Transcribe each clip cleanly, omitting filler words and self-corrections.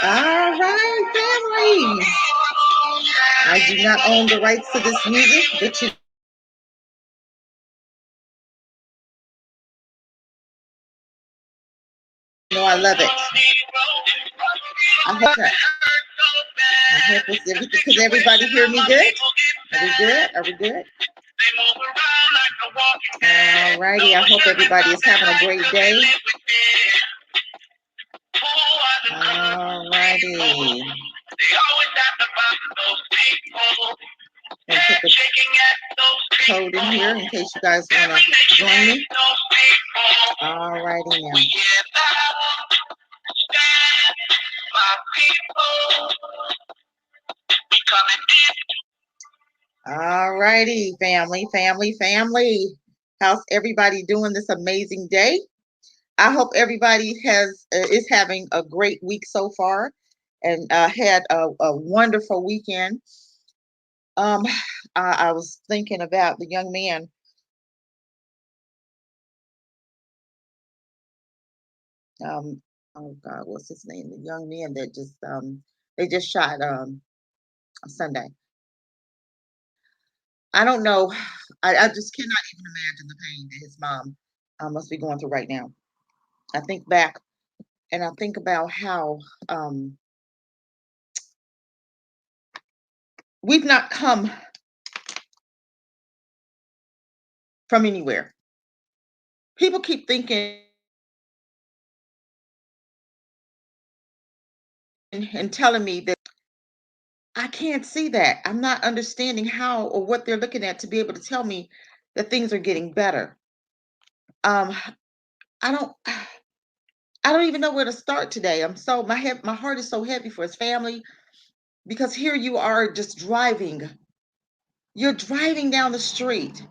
All right, family. I do not own the rights to this music, but you know I love it. I hope that. I hope it's everything. Because everybody hear me good? Are we good? Are we good? All righty. I hope everybody is having a great day. All righty. And put the code in here in case you guys want to join me. All righty now. All righty, family. How's everybody doing this amazing day? I hope everybody is having a great week so far and had a wonderful weekend. I was thinking about the young man. Oh God, what's his name? The young man that they just shot Sunday. I don't know. I just cannot even imagine the pain that his mom must be going through right now. I think back and I think about how we've not come from anywhere. People keep thinking and telling me that I can't see that. I'm not understanding how or what they're looking at to be able to tell me that things are getting better. Um, I don't I don't even know where to start today. My heart is so heavy for his family because here you are just driving. You're driving down the street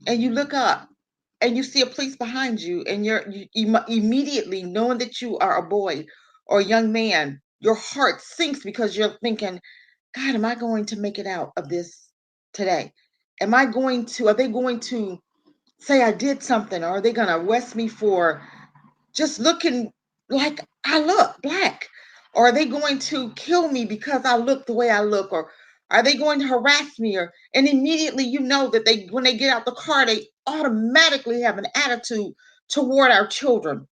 and you look up and you see a police behind you and immediately knowing that you are a boy or a young man, your heart sinks because you're thinking, God, am I going to make it out of this today? Are they going to say I did something, or are they going to arrest me for just looking like I look black? Or are they going to kill me because I look the way I look? Or are they going to harass me? And immediately you know that when they get out the car, they automatically have an attitude toward our children.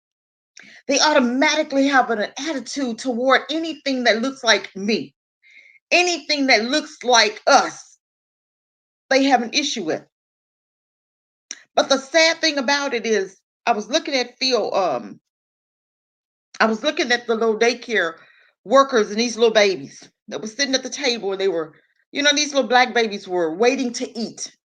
They automatically have an attitude toward anything that looks like me, anything that looks like us. They have an issue with. But the sad thing about it is, I was looking at Phil. I was looking at the little daycare workers and these little babies that were sitting at the table, and they were, these little black babies were waiting to eat.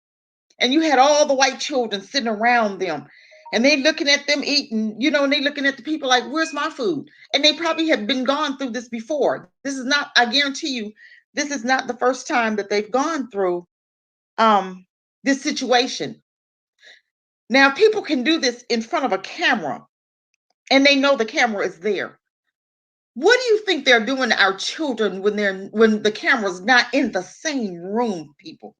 And you had all the white children sitting around them. And they looking at them eating, and they looking at the people like, where's my food? And they probably had been gone through this before. This is not, I guarantee you, this is not the first time that they've gone through this situation. Now, people can do this in front of a camera and they know the camera is there. What do you think they're doing to our children when the camera's not in the same room, people?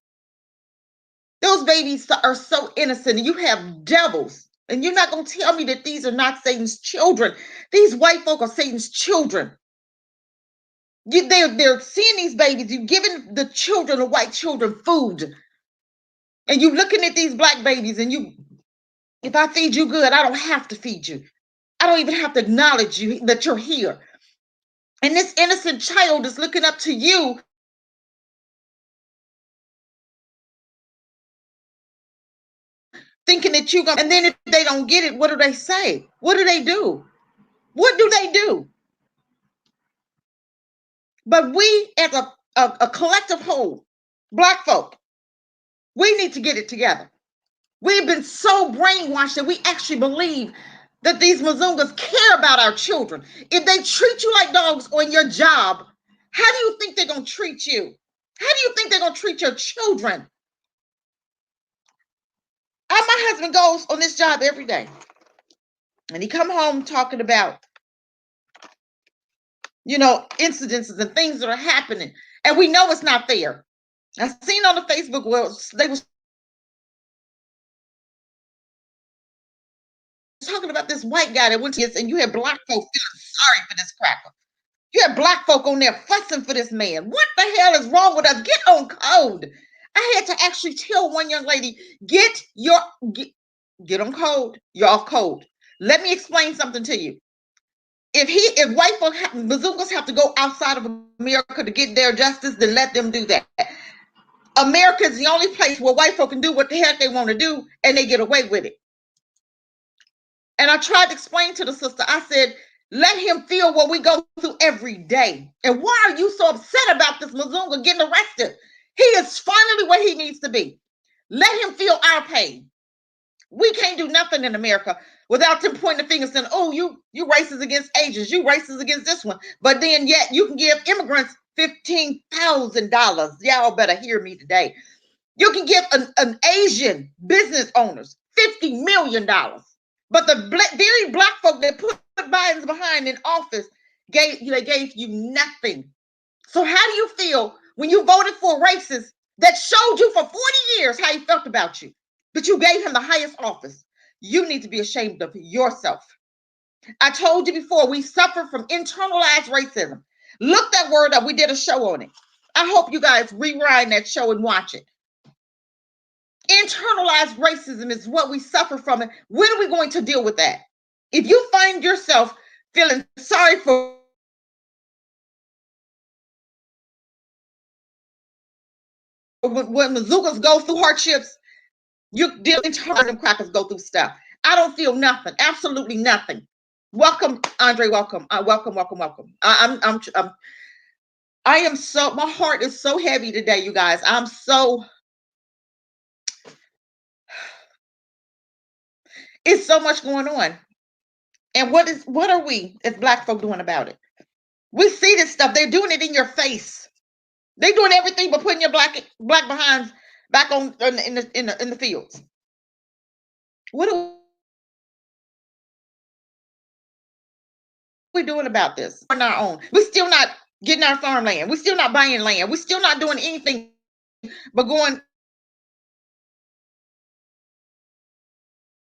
Those babies are so innocent, and you have devils. And you're not going to tell me that these are not Satan's children. These white folk are Satan's children. They're seeing these babies. You're giving the children, the white children, food. And you're looking at these black babies, and if I feed you good, I don't have to feed you. I don't even have to acknowledge you that you're here. And this innocent child is looking up to you. Thinking that you're going to, and then if they don't get it, what do they say? What do they do? What do they do? But we, as a collective whole, black folk, we need to get it together. We've been so brainwashed that we actually believe that these Mazungas care about our children. If they treat you like dogs on your job, how do you think they're going to treat you? How do you think they're going to treat your children? My husband goes on this job every day, and he come home talking about, incidences and things that are happening, and we know it's not fair. I seen on the Facebook where they was talking about this white guy that went to this, and you had black folk feeling sorry for this cracker. You have black folk on there fussing for this man. What the hell is wrong with us? Get on code. I had to actually tell one young lady, get on code. You're off code. Let me explain something to you. If white folk bazookas have to go outside of America to get their justice, then let them do that. America is the only place where white folk can do what the heck they want to do, and they get away with it. And I tried to explain to the sister, I said, let him feel what we go through every day. And why are you so upset about this Mazunga getting arrested? He is finally where he needs to be. Let him feel our pain. We can't do nothing in America without them pointing the finger saying, oh, you racist against Asians, you racist against this one. But then yet you can give immigrants $15,000. Y'all better hear me today. You can give an Asian business owners $50 million. But the very black folk that put Biden's behind in office gave you nothing. So how do you feel when you voted for a racist that showed you for 40 years how he felt about you, but you gave him the highest office? You need to be ashamed of yourself. I told you before, we suffer from internalized racism. Look that word up. We did a show on it. I hope you guys rewind that show and watch it. Internalized racism is what we suffer from. And when are we going to deal with that? If you find yourself feeling sorry for when Mazookas go through hardships, you deal internalized crackers go through stuff. I don't feel nothing, absolutely nothing. Welcome, Andre. Welcome, welcome. I am so, my heart is so heavy today, you guys. It's so much going on. And what are we as black folk doing about it? We see this stuff. They're doing it in your face. They're doing everything but putting your black behinds back on in the fields. What are we doing about this on our own? We're still not getting our farmland. We're still not buying land. We're still not doing anything but going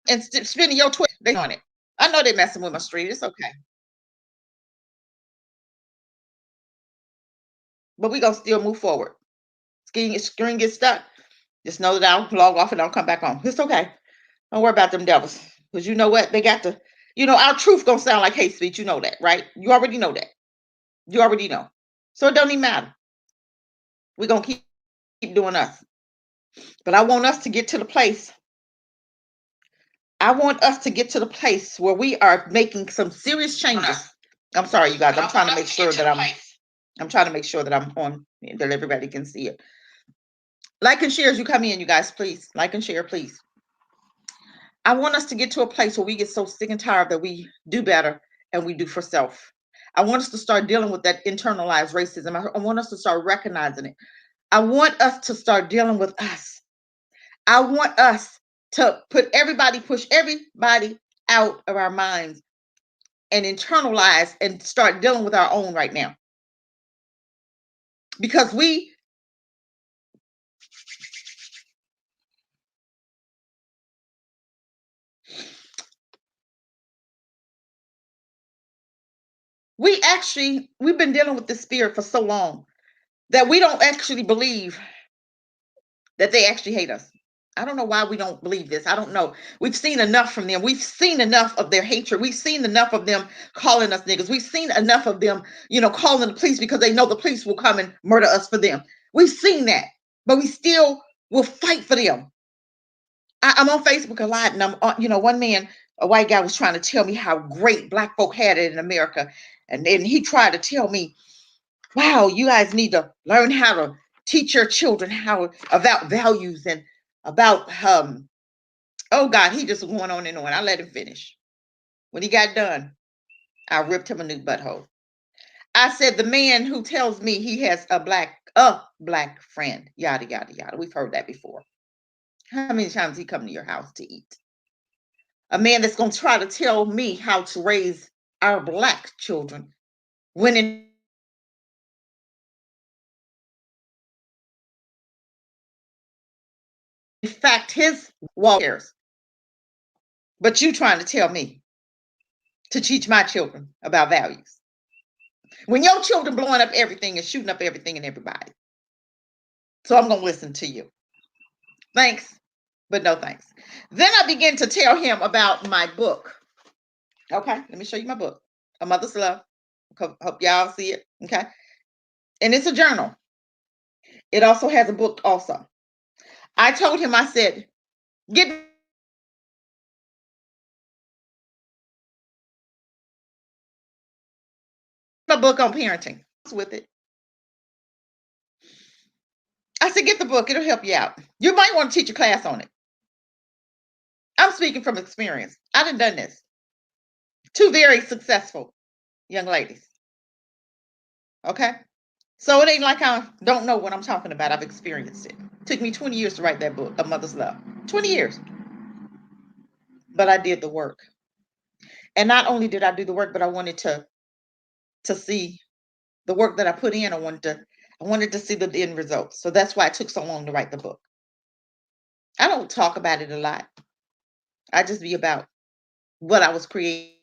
and spending your Twitter on it. I know they're messing with my street. It's okay. But we're going to still move forward. Screen gets stuck. Just know that I'll log off and I'll come back on. It's okay. Don't worry about them devils. Because you know what? They got to, our truth going to sound like hate speech. You know that, right? You already know that. You already know. So it don't even matter. We're going to keep doing us. But I want us to get to the place. I want us to get to the place where we are making some serious changes. I'm sorry, you guys. I'm trying to make sure that I'm on, that everybody can see it. Like and share as you come in, you guys, please. Like and share, please. I want us to get to a place where we get so sick and tired that we do better and we do for self. I want us to start dealing with that internalized racism. I want us to start recognizing it. I want us to start dealing with us. I want us to push everybody out of our minds and internalize and start dealing with our own right now. Because we we've been dealing with this spirit for so long that we don't actually believe that they actually hate us. I don't know why we don't believe this. I don't know. We've seen enough from them. We've seen enough of their hatred. We've seen enough of them calling us niggas. We've seen enough of them, calling the police because they know the police will come and murder us for them. We've seen that, but we still will fight for them. I'm on Facebook a lot, and I'm on, one man, a white guy, was trying to tell me how great black folk had it in America. And then he tried to tell me, wow, you guys need to learn how to teach your children how about values and about oh God, he just went on and on. I let him finish. When he got done, I ripped him a new butthole. I said, the man who tells me he has a black friend, yada yada yada. We've heard that before. How many times he come to your house to eat? A man that's going to try to tell me how to raise our black children when in fact his wall cares. But you trying to tell me to teach my children about values. When your children blowing up everything and shooting up everything and everybody. So I'm going to listen to you. Thanks, but no thanks. Then I begin to tell him about my book. Okay, let me show you my book, A Mother's Love. Hope y'all see it. Okay, and it's a journal. It also has a book also. I told him, I said, get my book on parenting with it. I said, get the book. It'll help you out. You might want to teach a class on it. I'm speaking from experience. I done this. Two very successful young ladies. Okay. So it ain't like I don't know what I'm talking about. I've experienced it. Took me 20 years to write that book, A Mother's Love. 20 years. But I did the work. And not only did I do the work, but I wanted to see the work that I put in. I wanted to see the end results. So that's why it took so long to write the book. I don't talk about it a lot. I just be about what I was created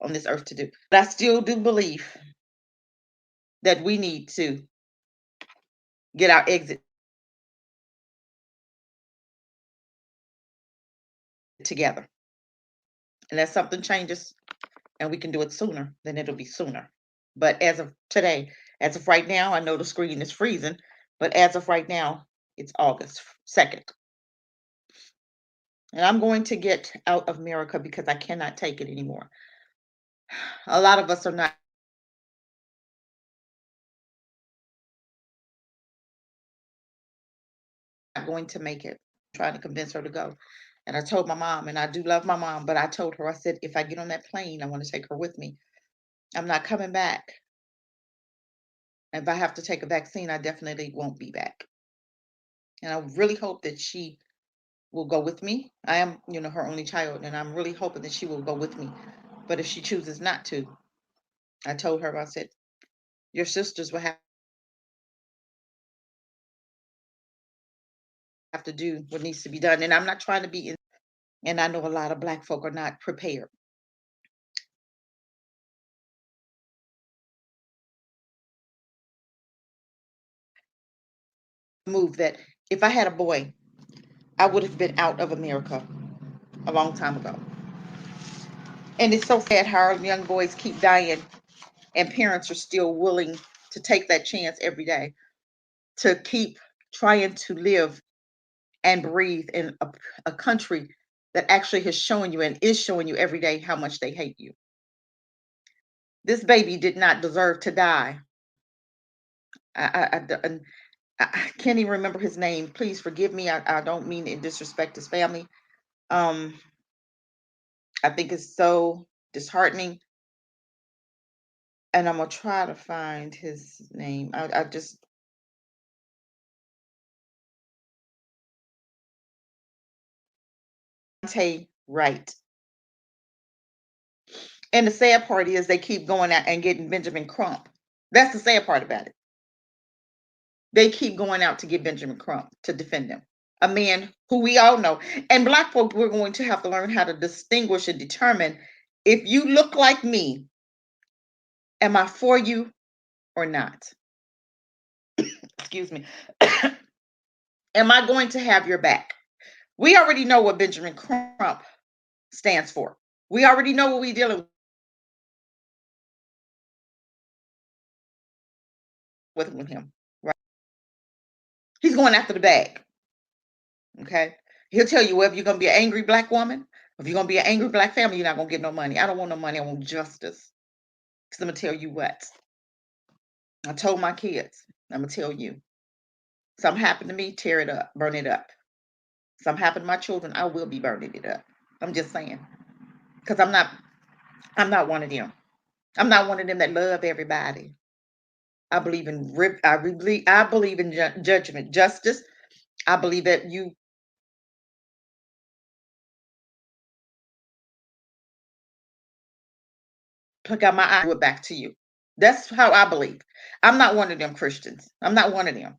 on this earth to do. But I still do believe that we need to get our exit together. Unless something changes and we can do it sooner, then it'll be sooner. But as of today, as of right now, I know the screen is freezing, but as of right now, it's August 2nd. And I'm going to get out of America because I cannot take it anymore. A lot of us are not going to make it. Trying to convince her to go. And I told my mom, and I do love my mom, but I told her, I said, if I get on that plane, I want to take her with me. I'm not coming back. If I have to take a vaccine, I definitely won't be back. And I really hope that she will go with me. I am, her only child, and I'm really hoping that she will go with me. But if she chooses not to, I told her, I said, your sisters will have to do what needs to be done. And I'm not trying to be and I know a lot of Black folk are not prepared. Move that if I had a boy, I would have been out of America a long time ago. And it's so sad how our young boys keep dying and parents are still willing to take that chance every day to keep trying to live and breathe in a country that actually has shown you and is showing you every day how much they hate you. This baby did not deserve to die. I can't even remember his name. Please forgive me. I don't mean to disrespect his family. Um, I think it's so disheartening. And I'm gonna try to find his name. I just say right. And the sad part is they keep going out and getting Benjamin Crump. That's the sad part about it. They keep going out to get Benjamin Crump to defend him. A man who we all know. And Black folk, we're going to have to learn how to distinguish and determine if you look like me, am I for you or not? Excuse me. Am I going to have your back? We already know what Benjamin Crump stands for. We already know what we're dealing with him. Right? He's going after the bag. Okay. He'll tell you, well, if you're going to be an angry Black woman, if you're going to be an angry Black family, you're not going to get no money. I don't want no money. I want justice. Because I'm going to tell you what. I told my kids, I'm going to tell you. Something happened to me, tear it up, burn it up. Something happened to my children, I will be burning it up. I'm just saying. Because I'm not one of them. I'm not one of them that love everybody. I believe in I believe in judgment, justice. I believe that you pick out my eye, do it back to you. That's how I believe. I'm not one of them Christians. I'm not one of them.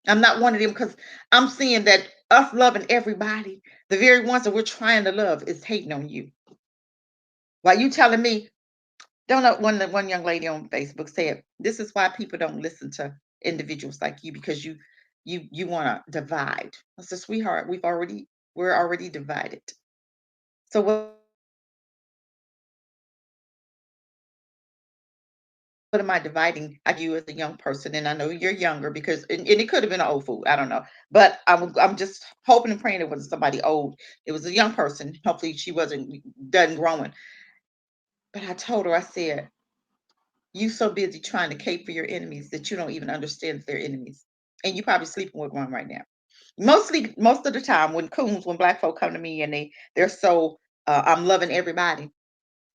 I'm not one of them because I'm seeing that us loving everybody, the very ones that we're trying to love, is hating on you. While you telling me, don't know, one young lady on Facebook said, "This is why people don't listen to individuals like you because you want to divide." I said, "Sweetheart, we're already divided. So what am I dividing you as a young person?" And I know you're younger because, and it could have been an old fool. I don't know, but I'm just hoping and praying it wasn't somebody old. It was a young person. Hopefully, she wasn't done growing. But I told her, I said, "You so busy trying to cape for your enemies that you don't even understand that they're enemies, and you probably sleeping with one right now." Most of the time, when black folk come to me and they're so I'm loving everybody,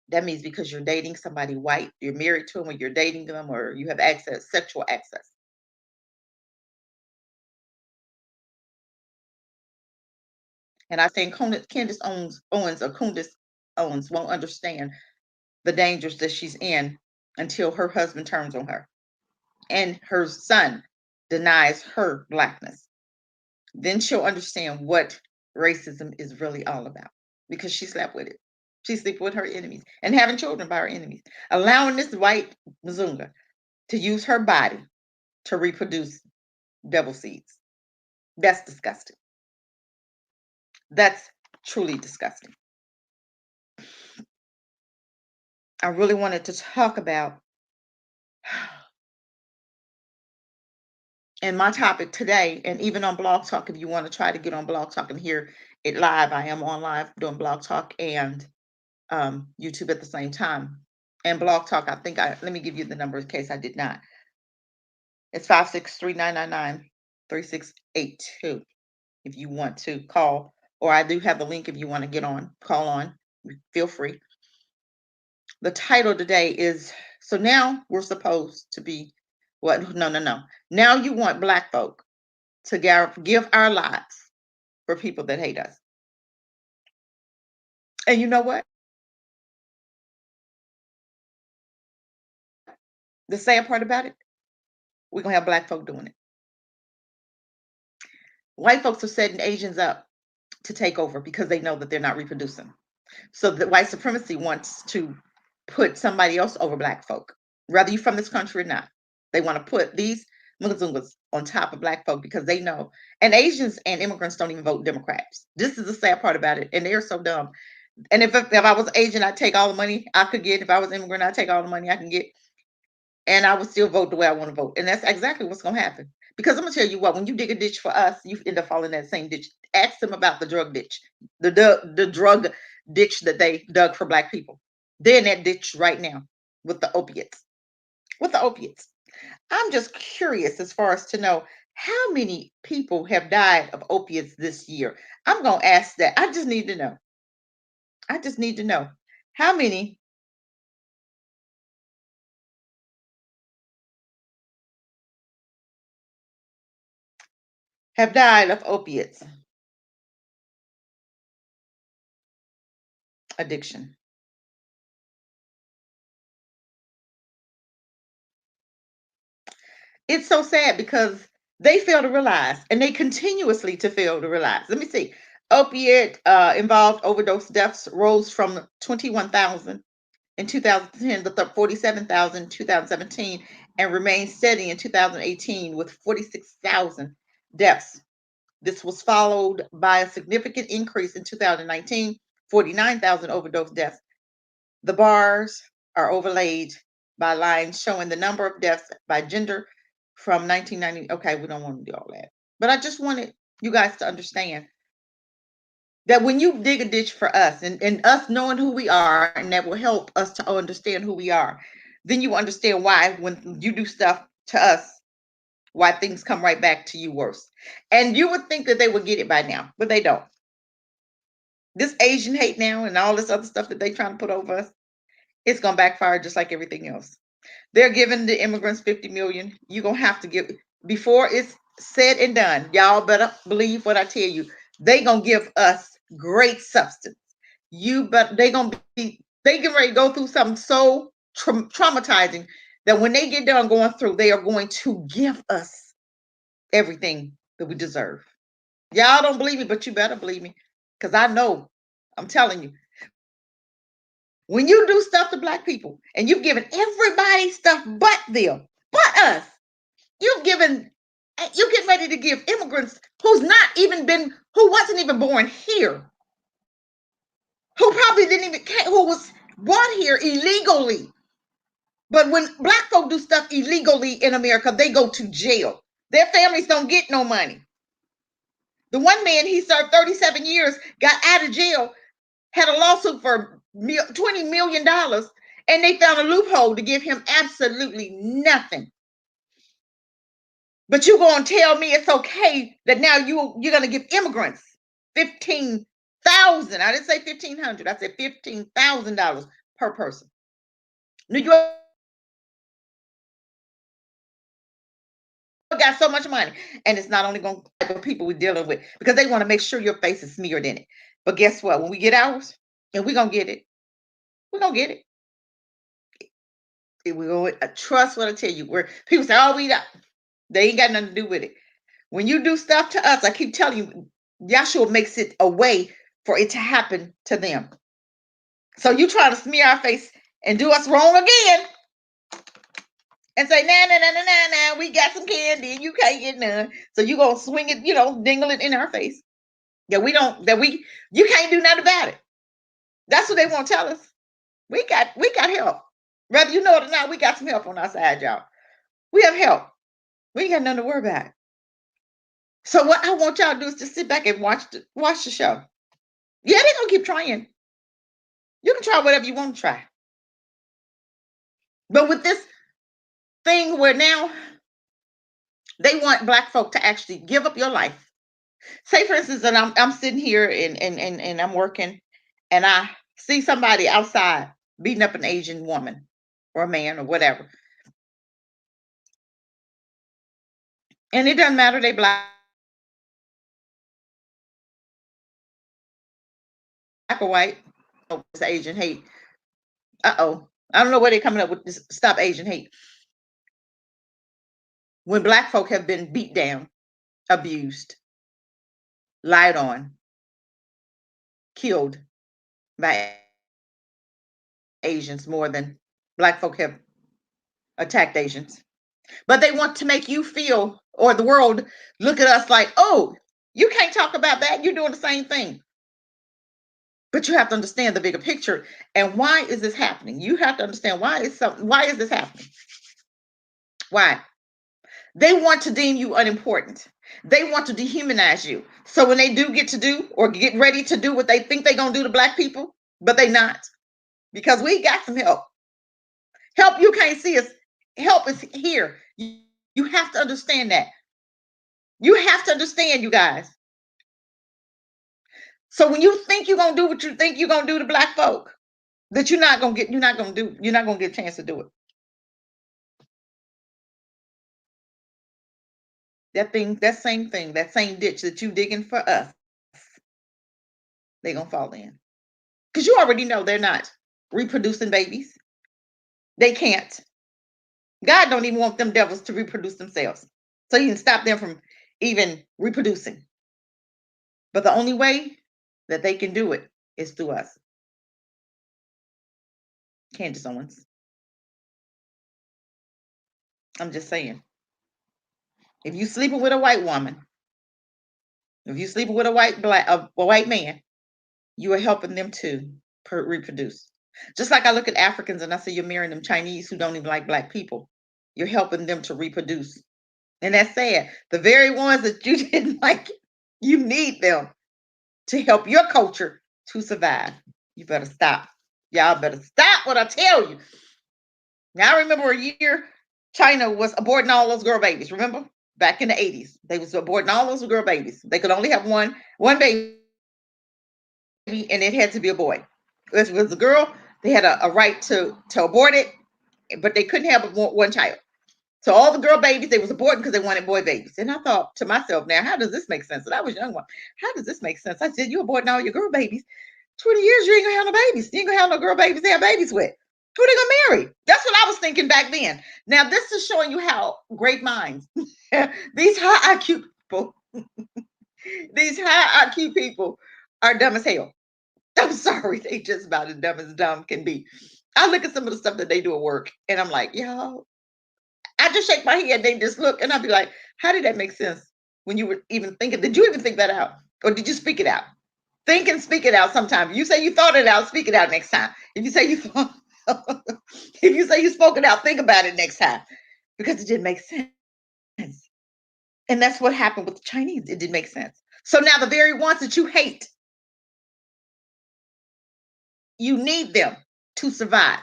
that means because you're dating somebody white, you're married to them, or you're dating them, or you have access, sexual access. And I think Candace Owens or Candace Owens won't understand the dangers that she's in until her husband turns on her and her son denies her blackness. Then she'll understand what racism is really all about because she slept with it. She slept with her enemies and having children by her enemies, allowing this white Mzunga to use her body to reproduce devil seeds. That's disgusting. That's truly disgusting. I really wanted to talk about, and my topic today, and even on Blog Talk, if you want to try to get on Blog Talk and hear it live, I am on live doing Blog Talk and YouTube at the same time. And Blog Talk, let me give you the number in case I did not. It's 563-999-3682 if you want to call, or I do have the link if you want to get on, call on, feel free. The title today is, so now we're supposed to be, what? No, no, no. Now you want black folk to give our lives for people that hate us. And you know what? The sad part about it, we're going to have black folk doing it. White folks are setting Asians up to take over because they know that they're not reproducing. So the white supremacy wants to put somebody else over black folk, whether you're from this country or not. They want to put these Mungazungas on top of black folk because they know, and Asians and immigrants don't even vote Democrats. This is the sad part about it. And they're so dumb. And if I was Asian, I'd take all the money I could get. If I was immigrant, I'd take all the money I can get. And I would still vote the way I want to vote. And that's exactly what's going to happen. Because I'm going to tell you what, when you dig a ditch for us, you end up falling in that same ditch. Ask them about the drug ditch, the drug ditch that they dug for black people. They're in that ditch right now with the opiates. With the opiates. I'm just curious as far as to know how many people have died of opiates this year. I'm going to ask that. I just need to know. I just need to know how many have died of opiates addiction. It's so sad because they fail to realize, and they continuously to fail to realize. Let me see. Opiate involved overdose deaths rose from 21,000 in 2010 to 47,000 in 2017 and remained steady in 2018 with 46,000 deaths. This was followed by a significant increase in 2019, 49,000 overdose deaths. The bars are overlaid by lines showing the number of deaths by gender from 1990. Okay, we don't want to do all that. But I just wanted you guys to understand that when you dig a ditch for us and us knowing who we are, and that will help us to understand who we are, then you understand why when you do stuff to us, why things come right back to you worse. And you would think that they would get it by now, but they don't. This Asian hate now and all this other stuff that they trying to put over us, it's gonna backfire just like everything else. They're giving the immigrants 50 million. You're gonna have to give before it's said and done. Y'all better believe what I tell you. They gonna give us great substance. They gonna they get ready to go through something so traumatizing that when they get done going through, they are going to give us everything that we deserve. Y'all don't believe me, but you better believe me, because I know. I'm telling you, when you do stuff to black people and you've given everybody stuff but them, but us, you've given, you're getting ready to give immigrants who wasn't even born here, who probably didn't even, who was brought here illegally. But when black folk do stuff illegally in America, they go to jail. Their families don't get no money. The one man, he served 37 years, got out of jail, had a lawsuit for $20 million, and they found a loophole to give him absolutely nothing. But you're going to tell me it's okay that now you're going to give immigrants $15,000. I didn't say $1,500. I said $15,000 per person. New York got so much money, and it's not only going to be the people we're dealing with, because they want to make sure your face is smeared in it. But guess what? When we get ours, and we're going to get it, we're going to get it. We go trust what I tell you. Where people say, "Oh, they ain't got nothing to do with it." When you do stuff to us, I keep telling you, Yahshua makes it a way for it to happen to them. So you try to smear our face and do us wrong again, and say, nah, we got some candy and you can't get none. So you gonna swing it, dingle it in our face. You can't do nothing about it. That's what they want to tell us. We got help. Whether you know it or not, we got some help on our side, y'all. We have help. We ain't got nothing to worry about. So what I want y'all to do is just sit back and watch the show. Yeah, they're gonna keep trying. You can try whatever you want to try. But with this thing where now they want black folk to actually give up your life. Say, for instance, that I'm sitting here and I'm working, and I see somebody outside beating up an Asian woman or a man or whatever. And it doesn't matter, they black or white. It's Asian hate. Uh-oh. I don't know where they're coming up with this stop Asian hate. When black folk have been beat down, abused, lied on, killed by Asians more than black folk have attacked Asians. But they want to make you feel, or the world look at us like, oh, you can't talk about that. You're doing the same thing. But you have to understand the bigger picture. And why is this happening? You have to understand why is this happening? Why? They want to deem you unimportant. They want to dehumanize you. So when they do get to do or get ready to do what they think they're going to do to black people, but they not. Because we got some help. Help you can't see us. Help is here. You have to understand that. You have to understand, you guys. So when you think you're going to do what you think you're going to do to black folk, that you're not going to get a chance to do it. That same thing, that same ditch that you digging for us, they're going to fall in. Because you already know they're not reproducing babies. They can't. God don't even want them devils to reproduce themselves. So he can stop them from even reproducing. But the only way that they can do it is through us. Candace Owens. I'm just saying. If you sleeping with a white woman, if you sleeping with a white man, you are helping them to reproduce. Just like I look at Africans and I say you're marrying them Chinese who don't even like black people. You're helping them to reproduce. And that's sad. The very ones that you didn't like, you need them to help your culture to survive. You better stop. Y'all better stop what I tell you. Now, I remember a year China was aborting all those girl babies. Remember? Back in the 80s. They was aborting all those girl babies. They could only have one baby, and it had to be a boy. If it was a girl, they had a right to abort it, but they couldn't have one child. So all the girl babies, they was aborting because they wanted boy babies. And I thought to myself, now, how does this make sense? And I was young one. How does this make sense? I said, you aborting all your girl babies. 20 years, you ain't gonna have no babies. You ain't gonna have no girl babies to have babies with. Who they gonna marry? That's what I was thinking back then. Now this is showing you how great minds, these high IQ people, these high IQ people are dumb as hell. I'm sorry, they just about as dumb can be. I look at some of the stuff that they do at work, and I'm like, y'all. I just shake my head. They just look, and I'll be like, how did that make sense when you were even thinking? Did you even think that out, or did you speak it out? Think and speak it out. Sometime you say you thought it out, speak it out next time. If you say you thought, if you say you spoke it out, think about it next time, because it didn't make sense. And that's what happened with the Chinese. It didn't make sense. So now the very ones that you hate, you need them to survive.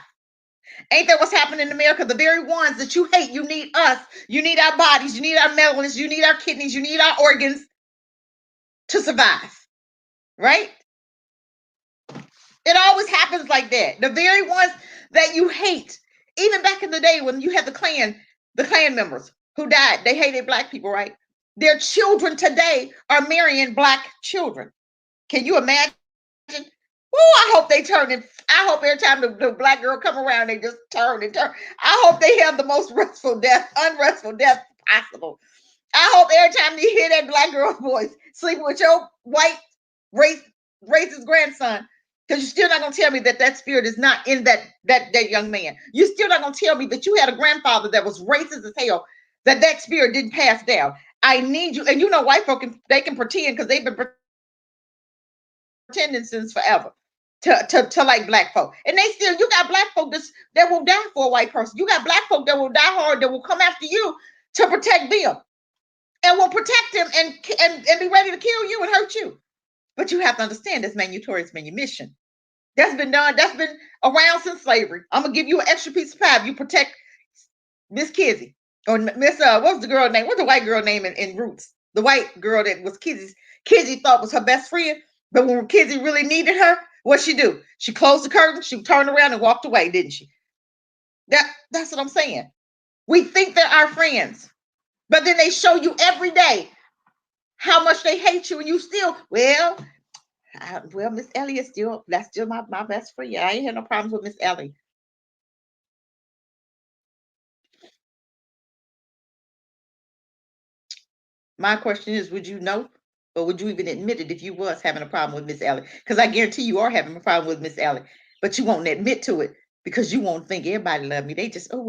Ain't that what's happening in America? The very ones that you hate, you need us. You need our bodies. You need our melons. You need our kidneys. You need our organs to survive. Right? It always happens like that. The very ones that you hate, even back in the day when you had the Klan members who died, they hated black people, right? Their children today are marrying black children. Can you imagine? Oh, I hope they turn it. I hope every time the black girl come around, they just turn and turn. I hope they have the most unrestful death possible. I hope every time you hear that black girl voice, sleeping with your white racist grandson, because you're still not gonna tell me that that spirit is not in that young man. You're still not gonna tell me that you had a grandfather that was racist as hell, that spirit didn't pass down. I need you, and you know, white folk they can pretend because they've been pretending since forever to like black folk. And they still, you got black folk that will die for a white person. You got black folk that will die hard, that will come after you to protect them and will protect them and be ready to kill you and hurt you. But you have to understand this manutorious manumission. That's been done, that's been around since slavery. I'm gonna give you an extra piece of pie if you protect Miss Kizzy. Or Miss what's the girl name? What's the white girl name in Roots? The white girl that was Kizzy thought was her best friend. But when Kizzy really needed her, what'd she do? She closed the curtain, she turned around and walked away, didn't she? That's what I'm saying. We think they're our friends, but then they show you every day how much they hate you, and you still, well, Miss Ellie is that's still my best friend. I ain't had no problems with Miss Ellie. My question is, would you know? Or would you even admit it if you was having a problem with Miss Ellie? Because I guarantee you are having a problem with Miss Ellie, but you won't admit to it because you won't think everybody love me. They just, oh,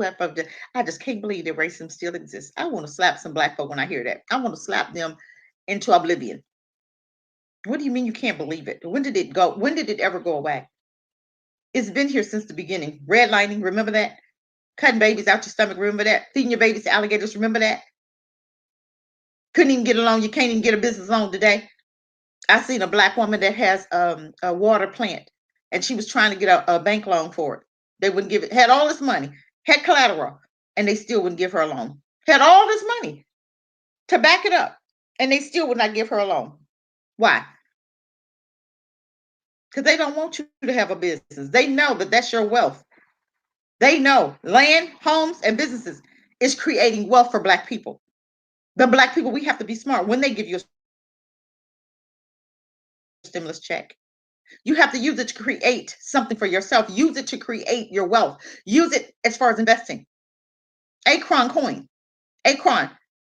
I just can't believe that racism still exists. I want to slap some black folk when I hear that. I want to slap them into oblivion. What do you mean you can't believe it? When did it go? When did it ever go away? It's been here since the beginning. Redlining, remember that? Cutting babies out your stomach, remember that? Feeding your babies to alligators, remember that? Couldn't even get along. You can't even get a business loan today. I seen a black woman that has a water plant, and she was trying to get a bank loan for it. They wouldn't give it. Had all this money, had collateral, and they still wouldn't give her a loan. Had all this money to back it up, and they still would not give her a loan. Why? Because they don't want you to have a business. They know that that's your wealth. They know land, homes, and businesses is creating wealth for black people. The black people, we have to be smart when they give you a stimulus check. You have to use it to create something for yourself. Use it to create your wealth. Use it as far as investing. Akron coin. Akron,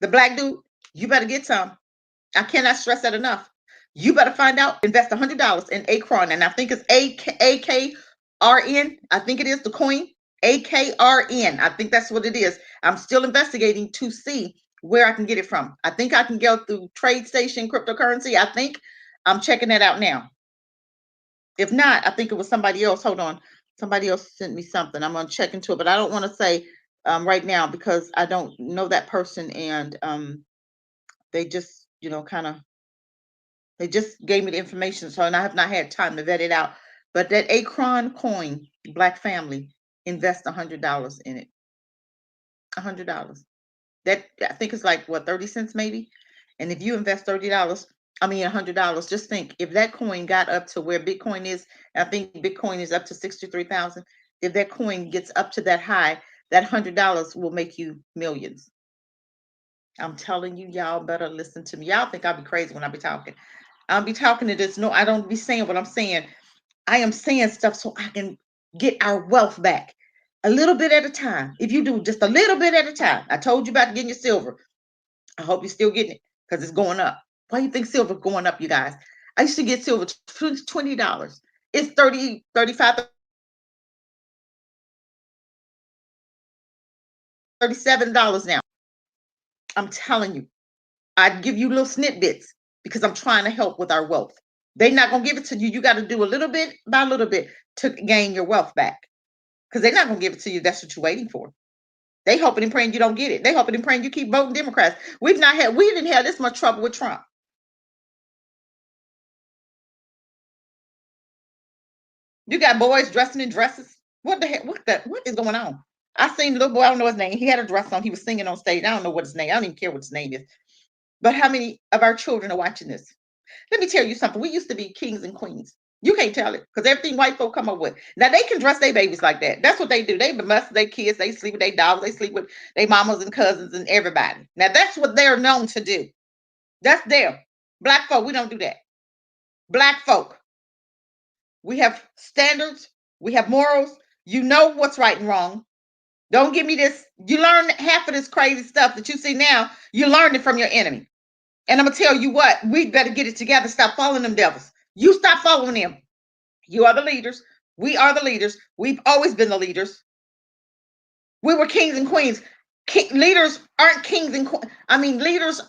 the black dude, you better get some. I cannot stress that enough. You better find out, invest $100 in Akron. And I think it's AKRN. I think it is the coin. AKRN. I think that's what it is. I'm still investigating to see where I can get it from. I think I can go through TradeStation cryptocurrency. I think I'm checking that out now. If not, I think it was somebody else. Hold on. Somebody else sent me something. I'm going to check into it, but I don't want to say right now because I don't know that person. And they just, they just gave me the information. So, and I have not had time to vet it out. But that Akron coin, black family, invest $100 in it. $100. That, I think it's like, what, 30 cents maybe? And if you invest $30, $100, just think if that coin got up to where Bitcoin is, I think Bitcoin is up to 63,000. If that coin gets up to that high, that $100 will make you millions. I'm telling you, y'all better listen to me. Y'all think I'll be crazy when I be talking. I'll be talking to this. No, I don't be saying what I'm saying. I am saying stuff so I can get our wealth back. A little bit at a time. If you do just a little bit at a time. I told you about getting your silver. I hope you're still getting it because it's going up. Why do you think silver going up, you guys? I used to get silver $20. It's 30, 35, $37 now. I'm telling you, I'd give you little snippets because I'm trying to help with our wealth. They're not going to give it to you. You got to do a little bit by little bit to gain your wealth back because they're not going to give it to you. That's what you're waiting for. They hoping and praying you don't get it. They hoping and praying you keep voting Democrats. We didn't have this much trouble with Trump. You got boys dressing in dresses. What the heck? What is going on? I seen a little boy, I don't know his name. He had a dress on. He was singing on stage. I don't know what his name. I don't even care what his name is. But how many of our children are watching this? Let me tell you something. We used to be kings and queens. You can't tell it because everything white folk come up with. Now they can dress their babies like that. That's what they do. They molest their kids. They sleep with their dogs. They sleep with their mamas and cousins and everybody. Now that's what they're known to do. That's them. Black folk, we don't do that. Black folk, we have standards. We have morals. You know what's right and wrong. Don't give me this. You learn half of this crazy stuff that you see now. You learned it from your enemy. And I'm going to tell you what, we better get it together. Stop following them devils. You stop following them. You are the leaders. We are the leaders. We've always been the leaders. We were kings and queens. Leaders aren't kings and queens. I mean, leaders,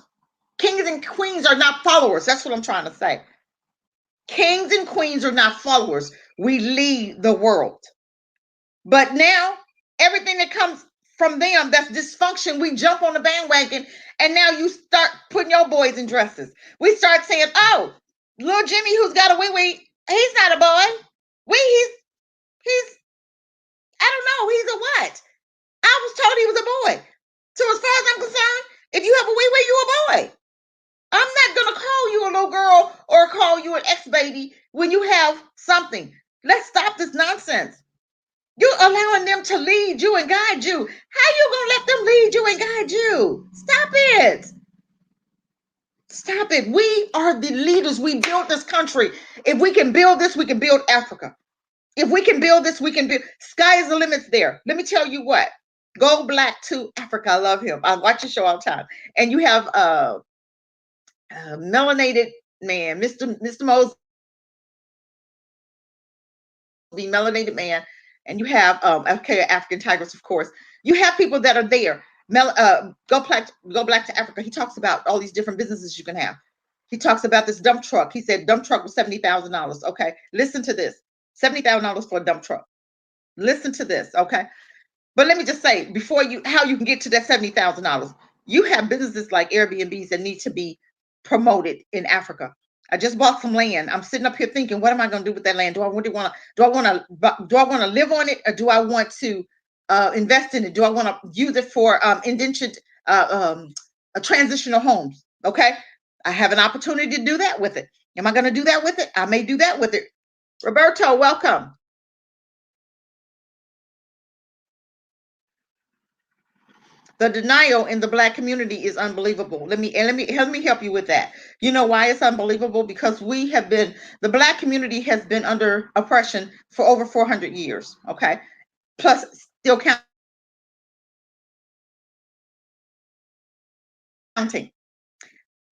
kings and queens are not followers. That's what I'm trying to say. Kings and queens are not followers. We lead the world. But now, everything that comes from them that's dysfunction, we jump on the bandwagon, and now you start putting your boys in dresses. We start saying, oh, little Jimmy who's got a wee-wee, he's not a boy. He's I don't know, he's a what? I was told he was a boy. So as far as I'm concerned, if you have a wee-wee, you a boy. I'm not going to call you a little girl or call you an ex-baby when you have something. Let's stop this nonsense. You're allowing them to lead you and guide you. How you gonna let them lead you and guide you? Stop it. Stop it. We are the leaders. We built this country. If we can build this, we can build Africa. If we can build this, we can build. Sky is the limits there. Let me tell you what. Go Black to Africa. I love him. I watch the show all the time. And you have a melanated man, Mr. Moses, the melanated man, and you have okay, African Tigers, of course. You have people that are there. Go black to Africa. He talks about all these different businesses you can have. He talks about this dump truck. He said dump truck was $70,000. Okay, listen to this: $70,000 for a dump truck. Listen to this, okay? But let me just say before how you can get to that $70,000. You have businesses like Airbnbs that need to be promoted in Africa. I just bought some land. I'm sitting up here thinking, what am I going to do with that land? Do I want to live on it, or do I want to invest in it? Do I want to use it for indentured transitional homes? Okay, I have an opportunity to do that with it. Am I going to do that with it? I may do that with it. Roberto, welcome. The denial in the Black community is unbelievable. Let me help you with that. You know why it's unbelievable? Because the Black community has been under oppression for over 400 years. Okay, plus still counting,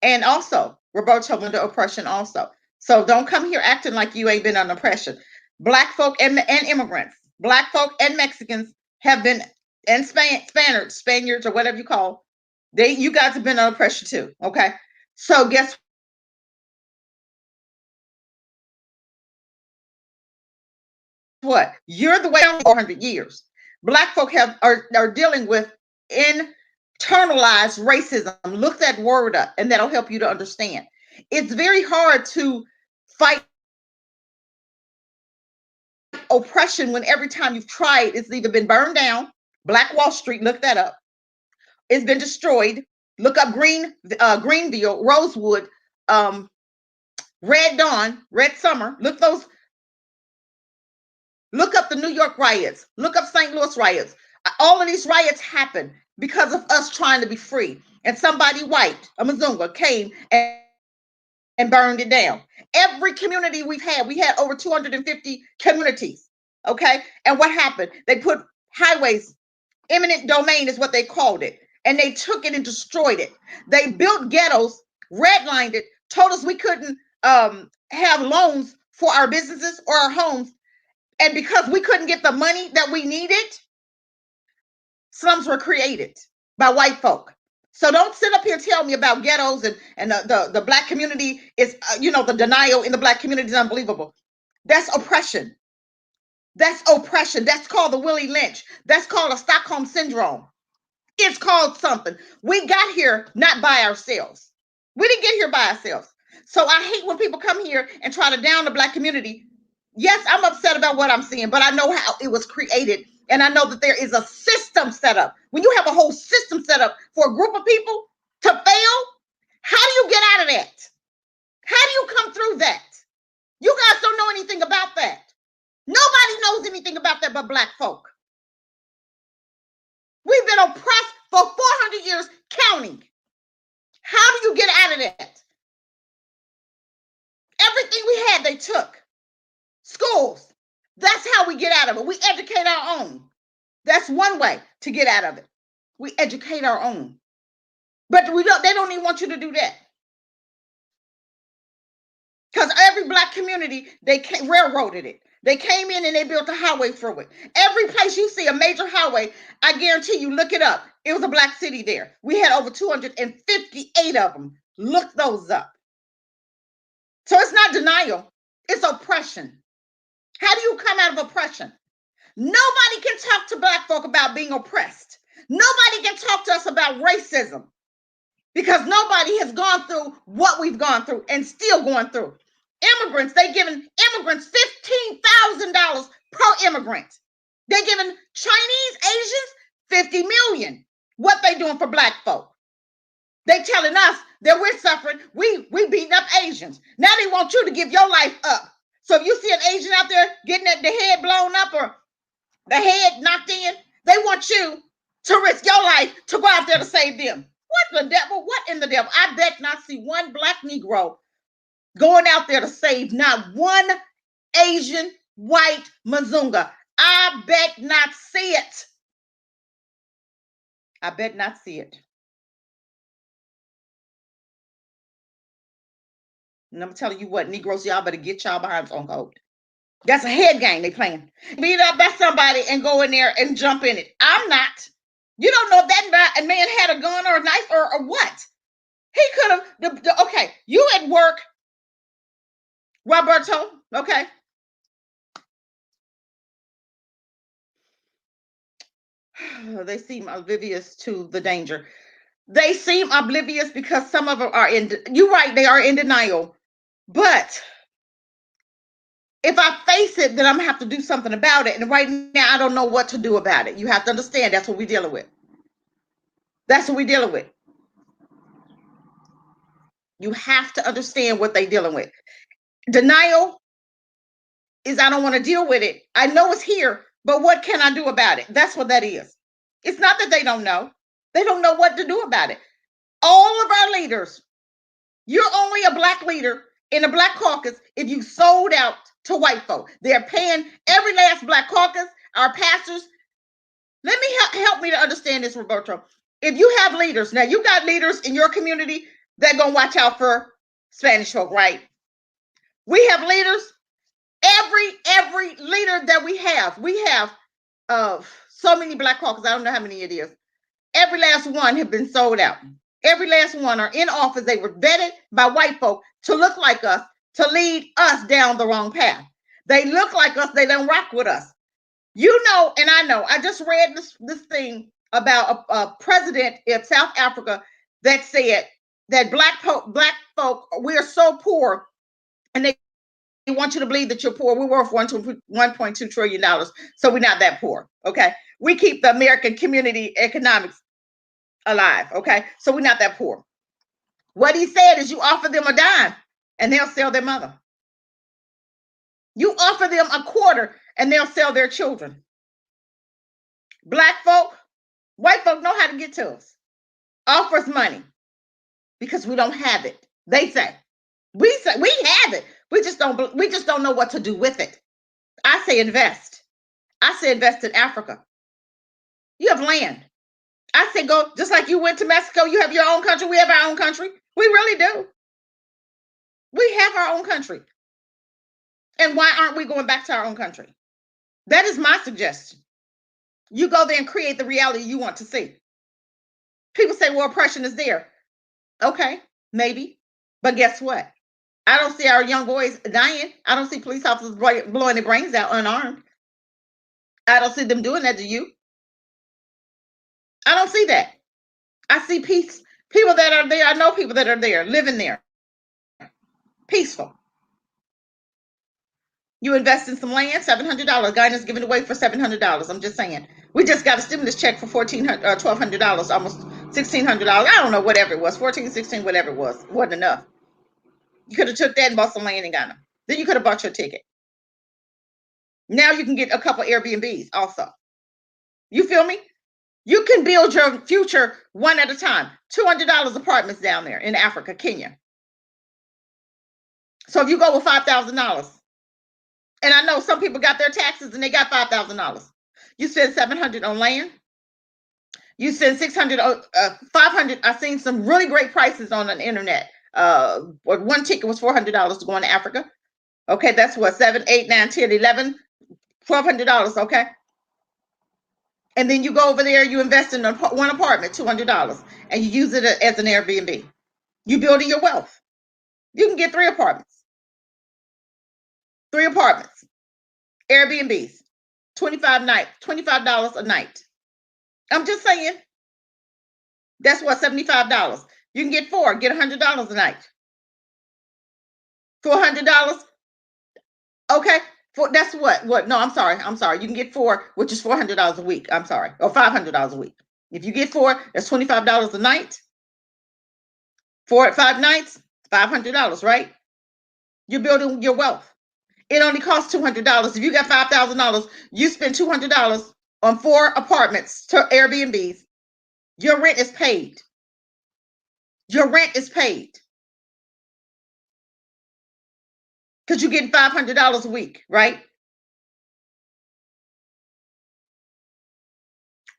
and also Roberto under oppression also. So don't come here acting like you ain't been under oppression. Black folk and immigrants, Black folk and Mexicans have been, and Spaniards or whatever you call, you guys have been under pressure too. Okay, so guess what? You're the way on 400 years. Black folk are dealing with internalized racism. Look that word up, and that'll help you to understand. It's very hard to fight oppression when every time you've tried, it's either been burned down. Black Wall Street, look that up. It's been destroyed. Look up Greenville, Rosewood, Red Dawn, Red Summer. Look up the New York riots. Look up St. Louis riots. All of these riots happened because of us trying to be free. And somebody white, a Mazunga, came and burned it down. Every community we had over 250 communities. Okay. And what happened? They put highways, eminent domain is what they called it. And they took it and destroyed it. They built ghettos, redlined it, told us we couldn't have loans for our businesses or our homes. And because we couldn't get the money that we needed, slums were created by white folk. So don't sit up here and tell me about ghettos and the black community is, the denial in the black community is unbelievable. That's oppression. That's oppression. That's called the Willie Lynch. That's called a Stockholm syndrome. It's called something. We got here not by ourselves. We didn't get here by ourselves. So I hate when people come here and try to down the black community. Yes, I'm upset about what I'm seeing, but I know how it was created. And I know that there is a system set up. When you have a whole system set up for a group of people to fail, how do you get out of that? How do you come through that? You guys don't know anything about that. Nobody knows anything about that but black folk. We've been oppressed for 400 years counting. How do you get out of that? Everything we had, they took. Schools. That's how we get out of it. We educate our own. That's one way to get out of it. We educate our own. But they don't even want you to do that. Because every black community, they railroaded it. They came in and they built a highway through it. Every place you see a major highway, I guarantee you, look it up. It was a black city there. We had over 258 of them. Look those up. So it's not denial. It's oppression. How do you come out of oppression? Nobody can talk to black folk about being oppressed. Nobody can talk to us about racism because nobody has gone through what we've gone through and still going through. Immigrants, they giving immigrants $15,000 per immigrant. They're giving Chinese, Asians, 50 million. What they doing for black folk? They telling us that we're suffering. We beating up Asians. Now they want you to give your life up. So if you see an Asian out there getting the head blown up or the head knocked in, they want you to risk your life to go out there to save them. What the devil? What in the devil? I bet not see one black Negro going out there to save not one Asian, white Mazunga. I bet not see it. I bet not see it. And I'm telling you what, Negroes, y'all better get y'all behinds on hold. That's a head game they playing. Beat up by somebody and go in there and jump in it. I'm not. You don't know if that man had a gun or a knife or what. He could have. Okay, you at work, Roberto, okay? They seem oblivious to the danger. They seem oblivious because some of them are you're right, they are in denial. But if I face it, then I'm gonna have to do something about it. And right now, I don't know what to do about it. You have to understand that's what we're dealing with. That's what we're dealing with. You have to understand what they're dealing with. Denial is I don't want to deal with it. I know it's here, but what can I do about it? That's what that is. It's not that they don't know. They don't know what to do about it. All of our leaders, you're only a black leader in a black caucus if you sold out to white folk. They're paying every last black caucus, our pastors. Let me help me to understand this, Roberto. If you have leaders, now you got leaders in your community that gonna watch out for Spanish folk, right? We have leaders. Every leader that we have so many black caucus. I don't know how many it is. Every last one have been sold out. Every last one are in office. They were vetted by white folk to look like us, to lead us down the wrong path. They look like us. They don't rock with us. You know, and I know. I just read this thing about a president of South Africa that said that black folk, we're so poor, and they want you to believe that you're poor. We're worth $1.2 trillion, so we're not that poor. Okay, we keep the American community economics alive. Okay, so we're not that poor. What he said is, you offer them a dime, and they'll sell their mother. You offer them a quarter, and they'll sell their children. Black folk, white folk know how to get to us. Offer us money because we don't have it. They say we have it. We just don't know what to do with it. I say invest. I say invest in Africa. You have land. I say go, just like you went to Mexico, you have your own country. We have our own country. We really do. We have our own country. And why aren't we going back to our own country? That is my suggestion. You go there and create the reality you want to see. People say, well, oppression is there. Okay, maybe. But guess what? I don't see our young boys dying. I don't see police officers blowing their brains out unarmed. I don't see them doing that to you. I don't see that. I see peace. People that are there, I know people that are there, living there. Peaceful. You invest in some land, $700. Guidance given away for $700. I'm just saying. We just got a stimulus check for $1,400, $1,200, almost $1,600. I don't know, whatever it was, 14, 16, whatever it was. It wasn't enough. You could have took that and bought some land and got them. Then you could have bought your ticket. Now you can get a couple Airbnbs also. You feel me? You can build your future one at a time. $200 apartments down there in Africa, Kenya. So if you go with $5,000, and I know some people got their taxes and they got $5,000. You spend $700 on land. You spend $600, $500. I've seen some really great prices on the internet. One ticket was $400 to go into Africa. Okay, that's what, 7, 8, 9, 10, 11, $1,200. Okay. And then you go over there, you invest in one apartment, $200, and you use it as an Airbnb. You building your wealth. You can get 3 apartments. 3 apartments. Airbnbs. $25 a night. I'm just saying. That's what, $75. You can get 4, get $100 a night. For $100. Okay. That's what? No, I'm sorry. You can get 4, which is $400 a week. I'm sorry. Or $500 a week. If you get 4, that's $25 a night. 4 at 5 nights, $500, right? You're building your wealth. It only costs $200. If you got $5,000, you spend $200 on 4 apartments to Airbnbs. Your rent is paid. Your rent is paid. Because you're getting $500 a week, right?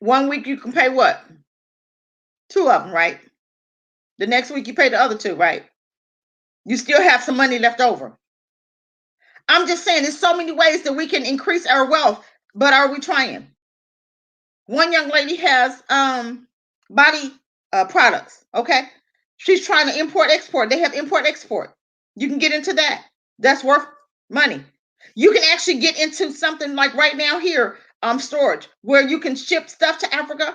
1 week you can pay what? 2 of them, right? The next week you pay the other 2, right? You still have some money left over. I'm just saying there's so many ways that we can increase our wealth, but are we trying? One young lady has body products, okay? She's trying to import-export. They have import-export. You can get into that. That's worth money. You can actually get into something like right now here, storage, where you can ship stuff to Africa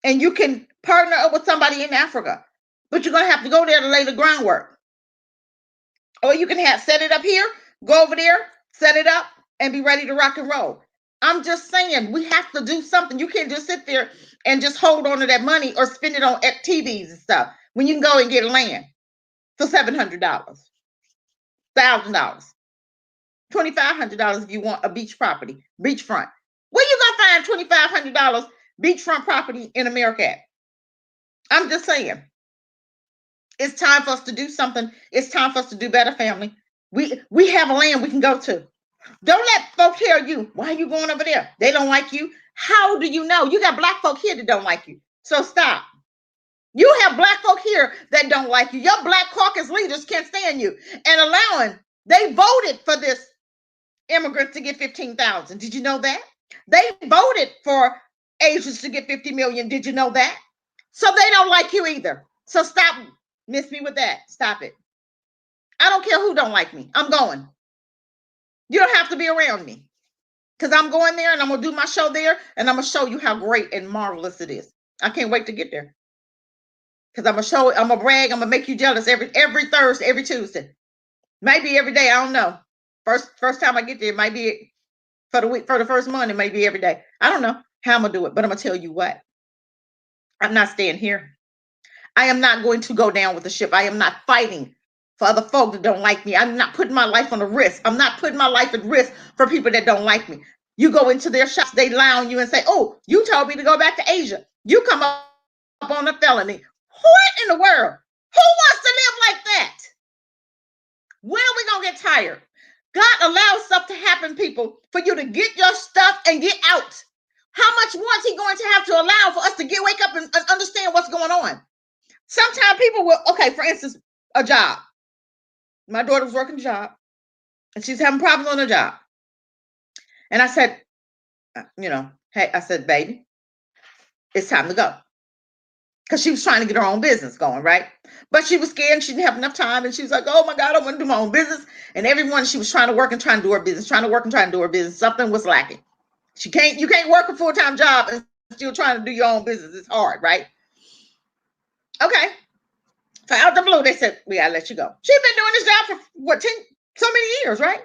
and you can partner up with somebody in Africa, but you're going to have to go there to lay the groundwork. Or you can set it up here, go over there, set it up, and be ready to rock and roll. I'm just saying, we have to do something. You can't just sit there and just hold on to that money or spend it on TVs and stuff when you can go and get land for $700, $1,000, $2,500 if you want a beach property, beachfront. Where you gonna find $2,500 beachfront property in America at? I'm just saying. It's time for us to do something. It's time for us to do better, family. We have a land we can go to. Don't let folks tell you, why are you going over there? They don't like you. How do you know? You got Black folk here that don't like you. So stop. You have Black folk here that don't like you. Your Black caucus leaders can't stand you. And they voted for this immigrants to get 15,000. Did you know that? They voted for Asians to get 50 million. Did you know that? So they don't like you either. So stop. Miss me with that. Stop it. I don't care who don't like me. I'm going. You don't have to be around me because I'm going there and I'm going to do my show there and I'm going to show you how great and marvelous it is. I can't wait to get there because I'm going to brag. I'm going to make you jealous every Thursday, every Tuesday, maybe every day. I don't know. First time I get there, it might be for the week, for the first month, it may be every day. I don't know how I'm going to do it, but I'm going to tell you what. I'm not staying here. I am not going to go down with the ship. I am not fighting for other folk that don't like me. I'm not putting my life on the risk. I'm not putting my life at risk for people that don't like me. You go into their shops, they lie on you and say, oh, you told me to go back to Asia. You come up on a felony. What in the world? Who wants to live like that? When are we going to get tired? God allows stuff to happen, people, for you to get your stuff and get out. How much more is he going to have to allow for us to wake up and understand what's going on? Sometimes people will, okay, for instance, a job. My daughter was working a job, and she's having problems on her job. And I said, hey, I said, baby, it's time to go. Because she was trying to get her own business going, right? But she was scared and she didn't have enough time. And she was like, oh my God, I want to do my own business. And everyone, she was trying to work and trying to do her business, trying to work and trying to do her business. Something was lacking. You can't work a full-time job and still trying to do your own business. It's hard, right? Okay. So out the blue, they said, we gotta let you go. She's been doing this job for so many years, right?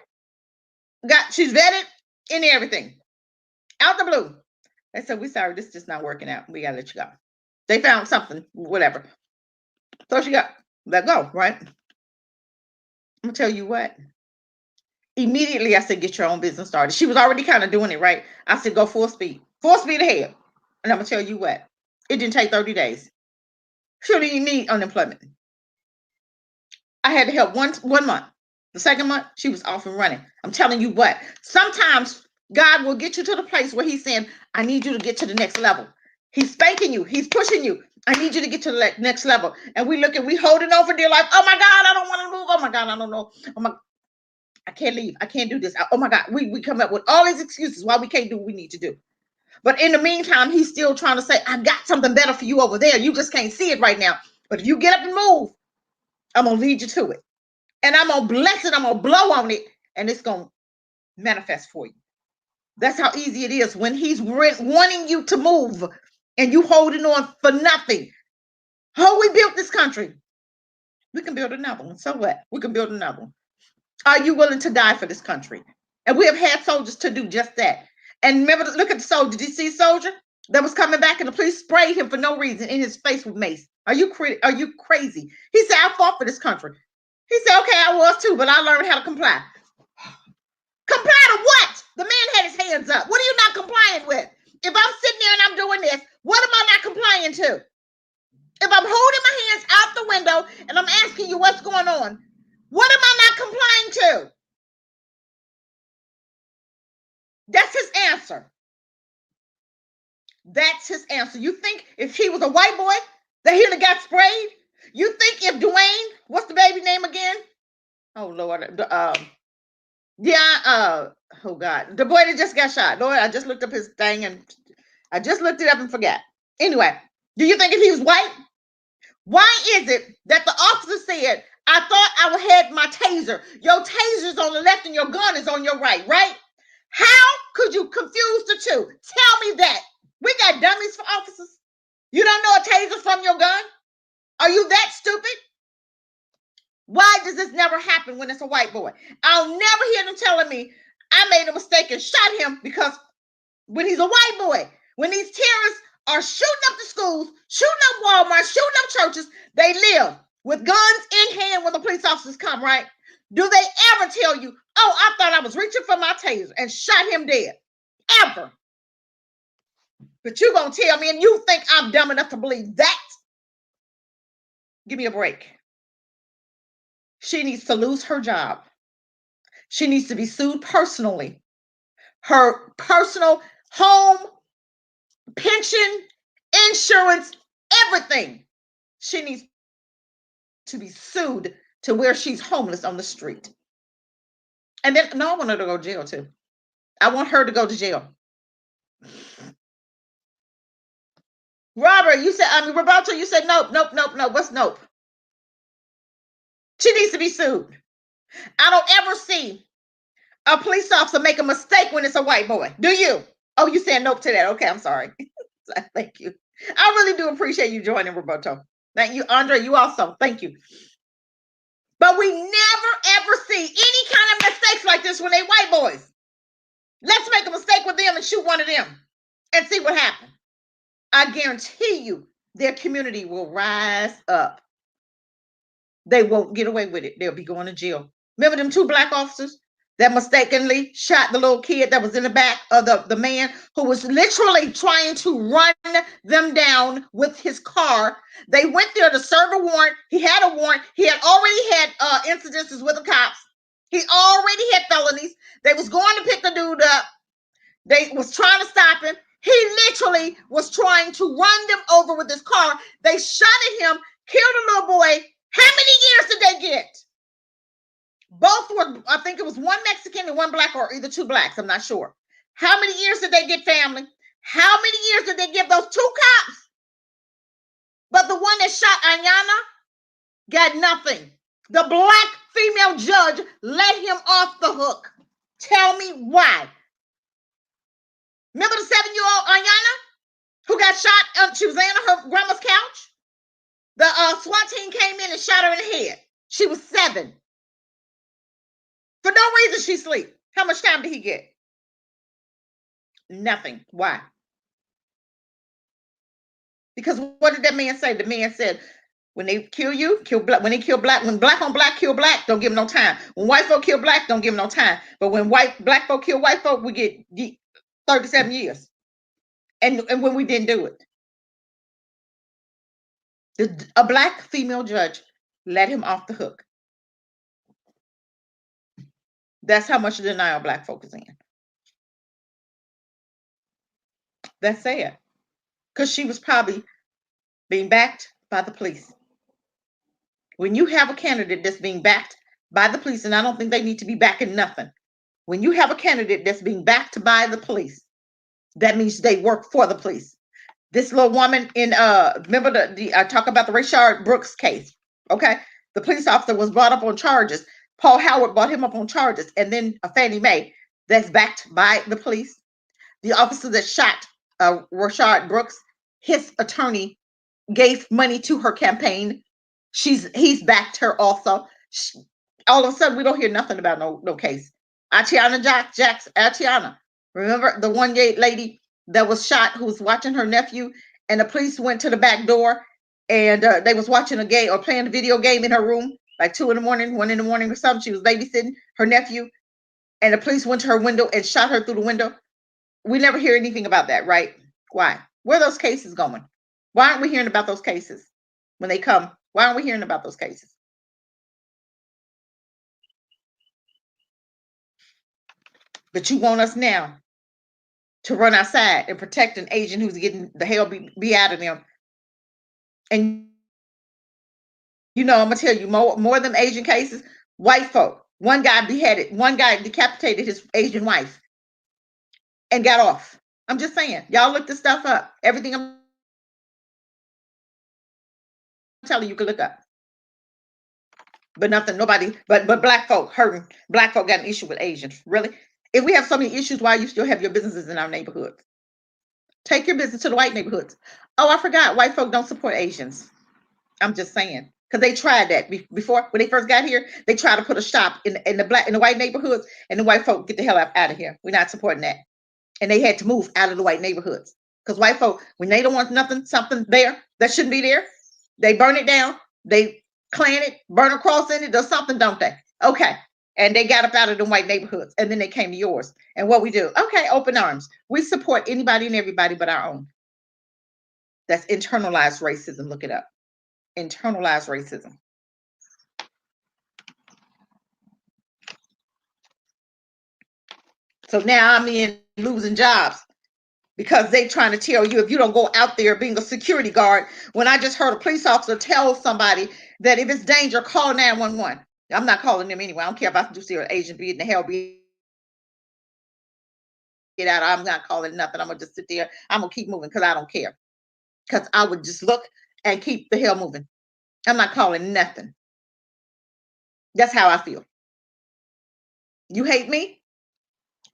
She's vetted and everything. Out the blue. They said, we sorry, this is just not working out. We gotta let you go. They found something, whatever. So she got let go, right? I'm gonna tell you what. Immediately, I said, get your own business started. She was already kind of doing it, right? I said, go full speed ahead. And I'm gonna tell you what. It didn't take 30 days. She didn't even need unemployment. I had to help one month. The second month, she was off and running. I'm telling you what. Sometimes God will get you to the place where he's saying, I need you to get to the next level. He's spanking you. He's pushing you. I need you to get to the next level. And we holding on for dear life. Oh my God, I don't want to move. Oh my God, I don't know. Oh my, I can't leave. I can't do this. Oh my God. We come up with all these excuses why we can't do what we need to do. But in the meantime, he's still trying to say, I got something better for you over there. You just can't see it right now. But if you get up and move, I'm going to lead you to it. And I'm going to bless it. I'm going to blow on it. And it's going to manifest for you. That's how easy it is when he's wanting you to move and you holding on for nothing. Oh, we built this country. We can build another one. So what? We can build another one. Are you willing to die for this country? And we have had soldiers to do just that. And remember, look at the soldier. Did you see a soldier that was coming back and the police sprayed him for no reason in his face with mace? Are you crazy? He said, I fought for this country. He said, okay, I was too, but I learned how to comply. Comply to what? The man had his hands up. What are you not complying with? If I'm sitting there and I'm doing this, what am I not complying to? If I'm holding my hands out the window and I'm asking you what's going on, what am I not complying to? That's his answer. That's his answer. You think if he was a white boy that he'd have got sprayed? You think if Dwayne, what's the baby name again? Oh Lord, oh God, the boy that just got shot. Lord, I just looked up his thing and I just looked it up and forgot. Anyway, do you think if he was white? Why is it that the officer said, I thought I had my taser. Your taser's on the left and your gun is on your right, right? How could you confuse the two? Tell me that. We got dummies for officers. You don't know a taser from your gun? Are you that stupid? Why does this never happen when it's a white boy? I'll never hear them telling me I made a mistake and shot him because when he's a white boy, when these terrorists are shooting up the schools, shooting up Walmart, shooting up churches, they live with guns in hand when the police officers come, right? Do they ever tell you, oh, I thought I was reaching for my taser and shot him dead? Ever. But you're going to tell me and you think I'm dumb enough to believe that? Give me a break. She needs to lose her job. She needs to be sued personally. Her personal home, pension, insurance, everything. She needs to be sued to where she's homeless on the street. And then, no, I want her to go to jail too. I want her to go to jail. Robert, you said, Roberto, you said nope. What's nope? She needs to be sued. I don't ever see a police officer make a mistake when it's a white boy. Do you? Oh, you said nope to that. Okay, I'm sorry. Thank you. I really do appreciate you joining, Roberto. Thank you, Andre. You also. Thank you. But we never, ever see any kind of mistakes like this when they white boys. Let's make a mistake with them and shoot one of them and see what happens. I guarantee you their community will rise up. They won't get away with it. They'll be going to jail. Remember them two black officers that mistakenly shot the little kid that was in the back of the man who was literally trying to run them down with his car. They went there to serve a warrant. He had a warrant. He had already had incidences with the cops. He already had felonies. They was going to pick the dude up. They was trying to stop him. He literally was trying to run them over with his car. They shot at him, killed a little boy. How many years did they get? Both were, I think it was one Mexican and one black, or either two blacks. I'm not sure. How many years did they get, family? How many years did they give those two cops? But the one that shot Ayana got nothing. The black female judge let him off the hook. Tell me why. Remember the 7-year-old Ayana who got shot? She was laying on her grandma's couch. The SWAT team came in and shot her in the head. She was 7. For no reason she sleep. How much time did he get? Nothing. Why? Because what did that man say? The man said, when they kill you, kill black. When they kill black, when black on black kill black, don't give them no time. When white folk kill black, don't give them no time. But when black folk kill white folk, we get 37 years. And when we didn't do it, a black female judge let him off the hook. That's how much denial black folk is in. That's sad. Because she was probably being backed by the police. When you have a candidate that's being backed by the police, and I don't think they need to be backing nothing. When you have a candidate that's being backed by the police, that means they work for the police. This little woman in remember I talk about the Rayshard Brooks case. Okay, the police officer was brought up on charges. Paul Howard brought him up on charges, and then Fannie Mae that's backed by the police. The officer that shot Rayshard Brooks, his attorney gave money to her campaign. He's backed her also. All of a sudden, we don't hear nothing about no case. Atiana Jackson, Atiana. Remember the one lady that was shot who was watching her nephew, and the police went to the back door, and they was watching a game or playing a video game in her room, like 2 in the morning, 1 in the morning or something. She was babysitting her nephew, and the police went to her window and shot her through the window. We never hear anything about that, right? Why? Where are those cases going? Why aren't we hearing about those cases when they come? Why aren't we hearing about those cases? But you want us now to run outside and protect an agent who's getting the hell be out of them. And I'm gonna tell you more of them Asian cases, white folk. One guy beheaded, one guy decapitated his Asian wife and got off. I'm just saying, y'all look this stuff up. Everything I'm telling you can look up. But nothing, nobody, but black folk hurting. Black folk got an issue with Asians. Really? If we have so many issues, why you still have your businesses in our neighborhoods? Take your business to the white neighborhoods. Oh, I forgot. White folk don't support Asians. I'm just saying. Because they tried that before, when they first got here, they tried to put a shop in the white neighborhoods, and the white folk get the hell out of here. We're not supporting that. And they had to move out of the white neighborhoods. Because white folk, when they don't want something there that shouldn't be there, they burn it down, they clan it, burn a cross in it, or something, don't they? Okay. And they got up out of the white neighborhoods, and then they came to yours. And what we do? Okay, open arms. We support anybody and everybody but our own. That's internalized racism. Look it up. Internalized racism. So now I'm in losing jobs because they trying to tell you if you don't go out there being a security guard. When I just heard a police officer tell somebody that if it's danger, call 911. I'm not calling them anyway. I don't care if I do see an Asian be in the hell be get out. I'm not calling nothing. I'm gonna just sit there. I'm gonna keep moving because I don't care. Because I would just look and keep the hell moving. I'm not calling nothing. That's how I feel. You hate me?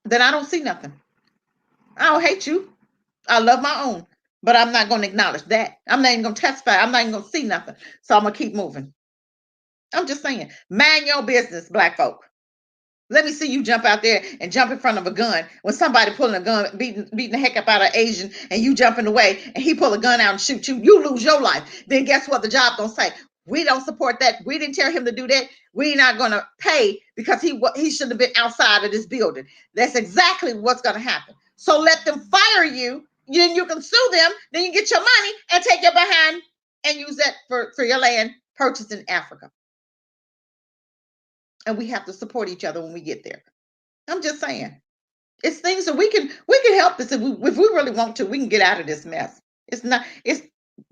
Then I don't see nothing. I don't hate you. I love my own. But I'm not going to acknowledge that. I'm not even going to testify. I'm not even going to see nothing. So I'm going to keep moving. I'm just saying, mind your business, black folk. Let me see you jump out there and jump in front of a gun. When somebody pulling a gun, beating the heck up out of Asian, and you jump in the way, and he pull a gun out and shoot you, you lose your life. Then guess what the job going to say? We don't support that. We didn't tell him to do that. We're not going to pay because he should have been outside of this building. That's exactly what's going to happen. So let them fire you. Then you can sue them. Then you get your money and take your behind and use that for your land purchased in Africa. and we have to support each other when we get there. I'm just saying. It's things that we can help this if we really want to. We can get out of this mess. It's not. It's.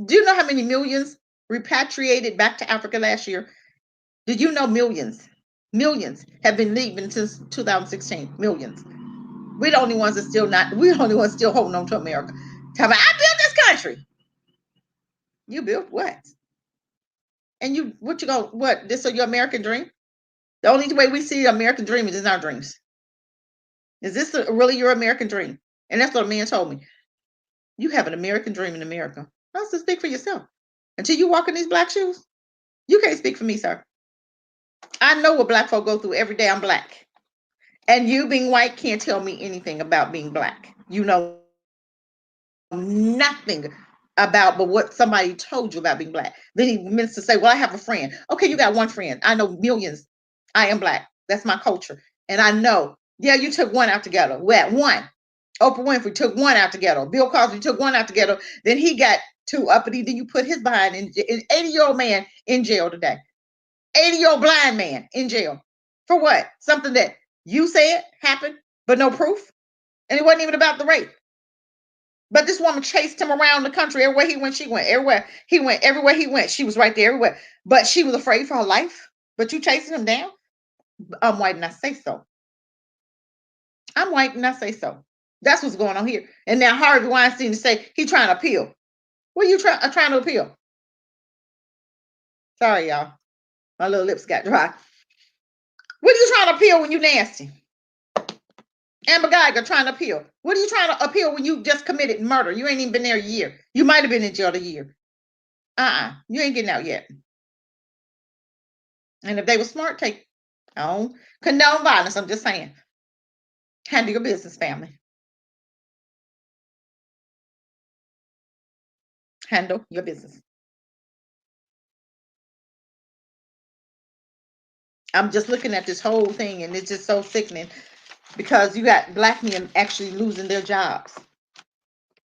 Do you know how many millions repatriated back to Africa last year? Did you know millions have been leaving since 2016? Millions. We're the only ones that still not. We're the only ones still holding on to America. Tell me, I built this country. You built what? And you what you go what? This is your American dream? The only way we see the American dream is in our dreams. Is this really your American dream? And that's what a man told me. You have an American dream in America. That's to speak for yourself. Until you walk in these black shoes, you can't speak for me, sir. I know what black folk go through every day. I'm black. And you being white can't tell me anything about being black. You know nothing about but what somebody told you about being black. Then he meant to say, well, I have a friend. Okay, you got one friend. I know millions. I am black. That's my culture. And I know, yeah, you took one out together. Well, one. Oprah Winfrey took one out together. Bill Cosby took one out together. Then he got too uppity. Then you put his behind in an 80-year-old man in jail today. 80-year-old blind man in jail. For what? Something that you said happened, but no proof. And it wasn't even about the rape. But this woman chased him around the country. Everywhere he went, she went. Everywhere he went, she was right there everywhere. But she was afraid for her life. But you chasing him down? I'm white and I say so. I'm white and I say so. That's what's going on here. And now Harvey Weinstein to say he's trying to appeal. What are you trying to appeal? Sorry, y'all. My little lips got dry. What are you trying to appeal when you nasty? Amber Geiger trying to appeal. What are you trying to appeal when you just committed murder? You ain't even been there a year. You might have been in jail a year. You ain't getting out yet. And if they were smart, take condone violence. I'm just saying. Handle your business, family. Handle your business. I'm just looking at this whole thing and it's just so sickening because you got black men actually losing their jobs.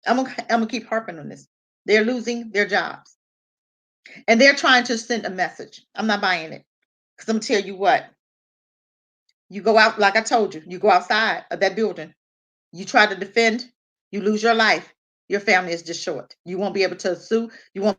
I'm gonna keep harping on this. They're losing their jobs. And they're trying to send a message. I'm not buying it. Because I'm gonna tell you what. You go out, like I told you, you go outside of that building, you try to defend, you lose your life, your family is just short. You won't be able to sue, you won't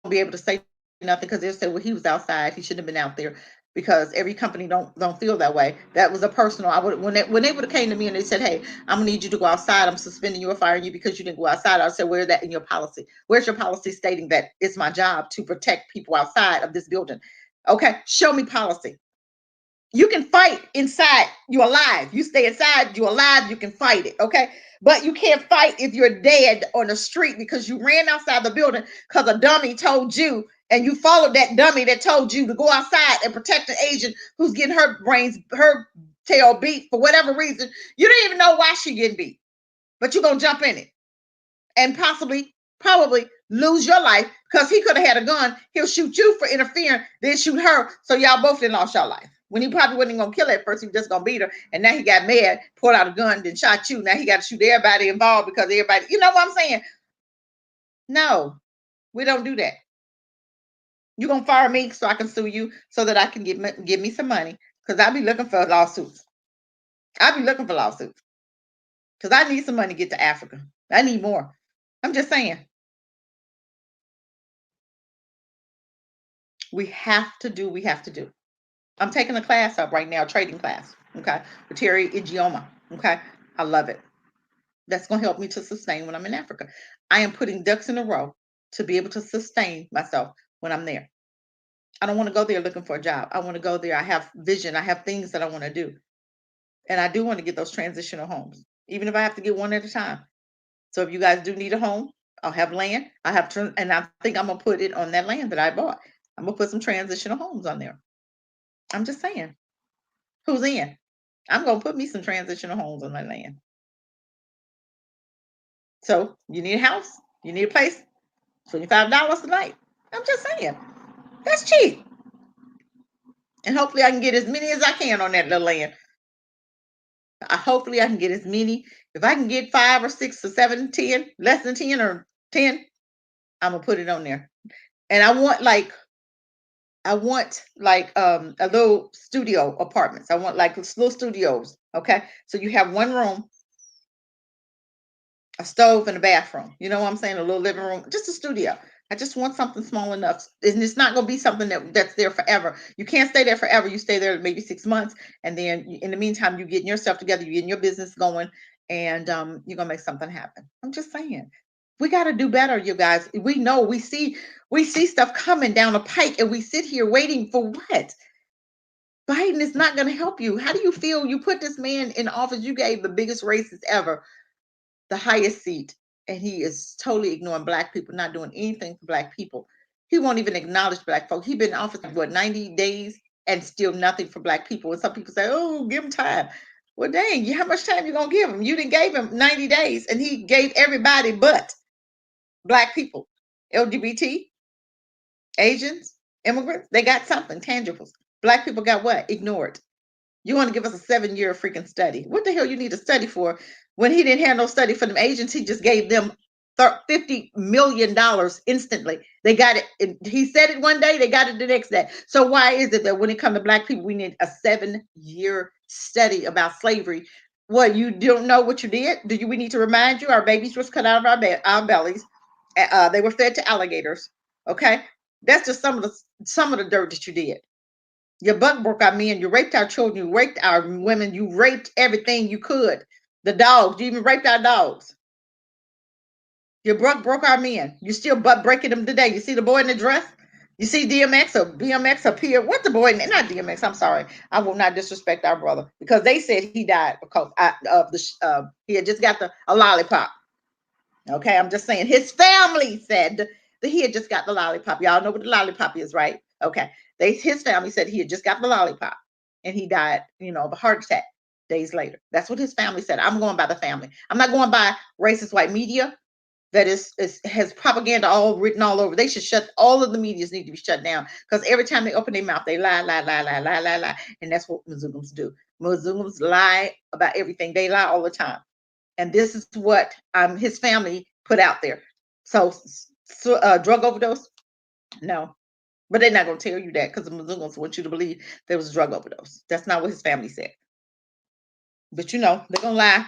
be able to say nothing because they'll say, well, he was outside, he shouldn't have been out there. Because every company don't feel that way. That was a personal. I would when they would have came to me and they said, "Hey, I'm gonna need you to go outside. I'm suspending you or firing you because you didn't go outside." I said, "Where's that in your policy? Where's your policy stating that it's my job to protect people outside of this building?" Okay, show me policy. You can fight inside. You're alive. You stay inside. You're alive. You can fight it. Okay. But you can't fight if you're dead on the street because you ran outside the building because a dummy told you and you followed that dummy that told you to go outside and protect an Asian who's getting her tail beat for whatever reason. You don't even know why she getting beat, but you're going to jump in it and probably lose your life because he could have had a gun. He'll shoot you for interfering, then shoot her. So y'all both done lost your life. When he probably wasn't going to kill her at first, he was just going to beat her. And now he got mad, pulled out a gun, then shot you. Now he got to shoot everybody involved because everybody, you know what I'm saying? No, we don't do that. You're going to fire me so I can sue you so that I can give me some money because I'll be looking for lawsuits. I'll be looking for lawsuits because I need some money to get to Africa. I need more. I'm just saying. We have to do. I'm taking a class up right now, trading class, okay, with Terry Ijeoma, okay? I love it. That's going to help me to sustain when I'm in Africa. I am putting ducks in a row to be able to sustain myself when I'm there. I don't want to go there looking for a job. I want to go there. I have vision. I have things that I want to do. And I do want to get those transitional homes, even if I have to get one at a time. So if you guys do need a home, I'll have land. And I think I'm going to put it on that land that I bought. I'm going to put some transitional homes on there. I'm just saying. Who's in? I'm going to put me some transitional homes on my land. So you need a house? You need a place? $25 a night. I'm just saying. That's cheap. And hopefully I can get as many as I can on that little land. Hopefully I can get as many. If I can get 5 or 6 or 7, 10, less than 10 or 10, I'm going to put it on there. And I want I want like a little studio apartments. I want like little studios. Okay. So you have one room, a stove, and a bathroom. You know what I'm saying? A little living room, just a studio. I just want something small enough. And it's not going to be something that's there forever. You can't stay there forever. You stay there maybe 6 months. And then in the meantime, you getting yourself together, you getting your business going, and you're going to make something happen. I'm just saying. We got to do better, you guys. We know we see stuff coming down the pike, and we sit here waiting for what? Biden is not going to help you. How do you feel? You put this man in office. You gave the biggest racist ever the highest seat, and he is totally ignoring black people, not doing anything for black people. He won't even acknowledge black folks. He's been in office what 90 days and still nothing for black people. And some people say, "Oh, give him time." Well, dang, how much time you gonna give him? You didn't gave him 90 days, and he gave everybody but black people, LGBT, Asians, immigrants. They got something tangibles. Black people got what? Ignored. You want to give us a 7-year freaking study? What the hell you need a study for when he didn't have no study for them agents? He just gave them $50 million instantly. They got it. He said it one day, they got it the next day. So why is it that when it comes to black people, we need a 7-year study about slavery? What, you don't know what you did? We need to remind you? Our babies was cut out of our bellies. They were fed to alligators. Okay, that's just some of the dirt that you did. Your butt broke our men. You raped our children. You raped our women. You raped everything you could. The dogs. You even raped our dogs. You broke our men. You still butt breaking them today. You see the boy in the dress? You see DMX or BMX appear? What the boy? Not DMX. I'm sorry. I will not disrespect our brother because they said he died because he had just got a lollipop. Okay, I'm just saying his family said that he had just got the lollipop. Y'all know what the lollipop is, right? Okay. His family said he had just got the lollipop and he died, of a heart attack days later. That's what his family said. I'm going by the family. I'm not going by racist white media that has propaganda all written all over. They should shut all of the medias need to be shut down because every time they open their mouth, they lie, lie, lie, lie, lie, lie, lie. And that's what Mzungums do. Mzungums lie about everything. They lie all the time. And this is what his family put out there. So drug overdose? No. But they're not going to tell you that because the Muslims want you to believe there was a drug overdose. That's not what his family said. But they're going to lie.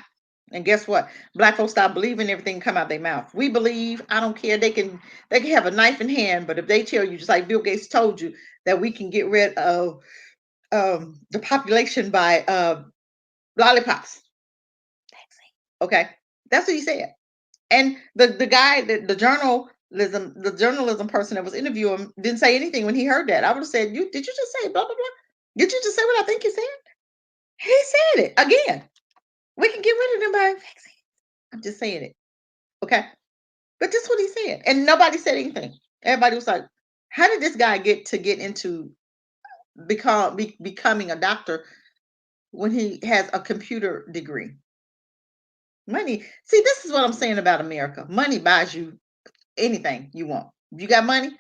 And guess what? Black folks stop believing everything come out their mouth. We believe, I don't care. They can have a knife in hand, but if they tell you, just like Bill Gates told you, that we can get rid of the population by lollipops. Okay, that's what he said. And the guy, the journalism person that was interviewing him didn't say anything when he heard that. I would have said, did you just say blah blah blah? Did you just say what I think you said? He said it again. We can get rid of them by vaccine. I'm just saying it. Okay. But that's what he said. And nobody said anything. Everybody was like, how did this guy get into becoming a doctor when he has a computer degree? Money. See, this is what I'm saying about America. Money buys you anything you want. If you got money,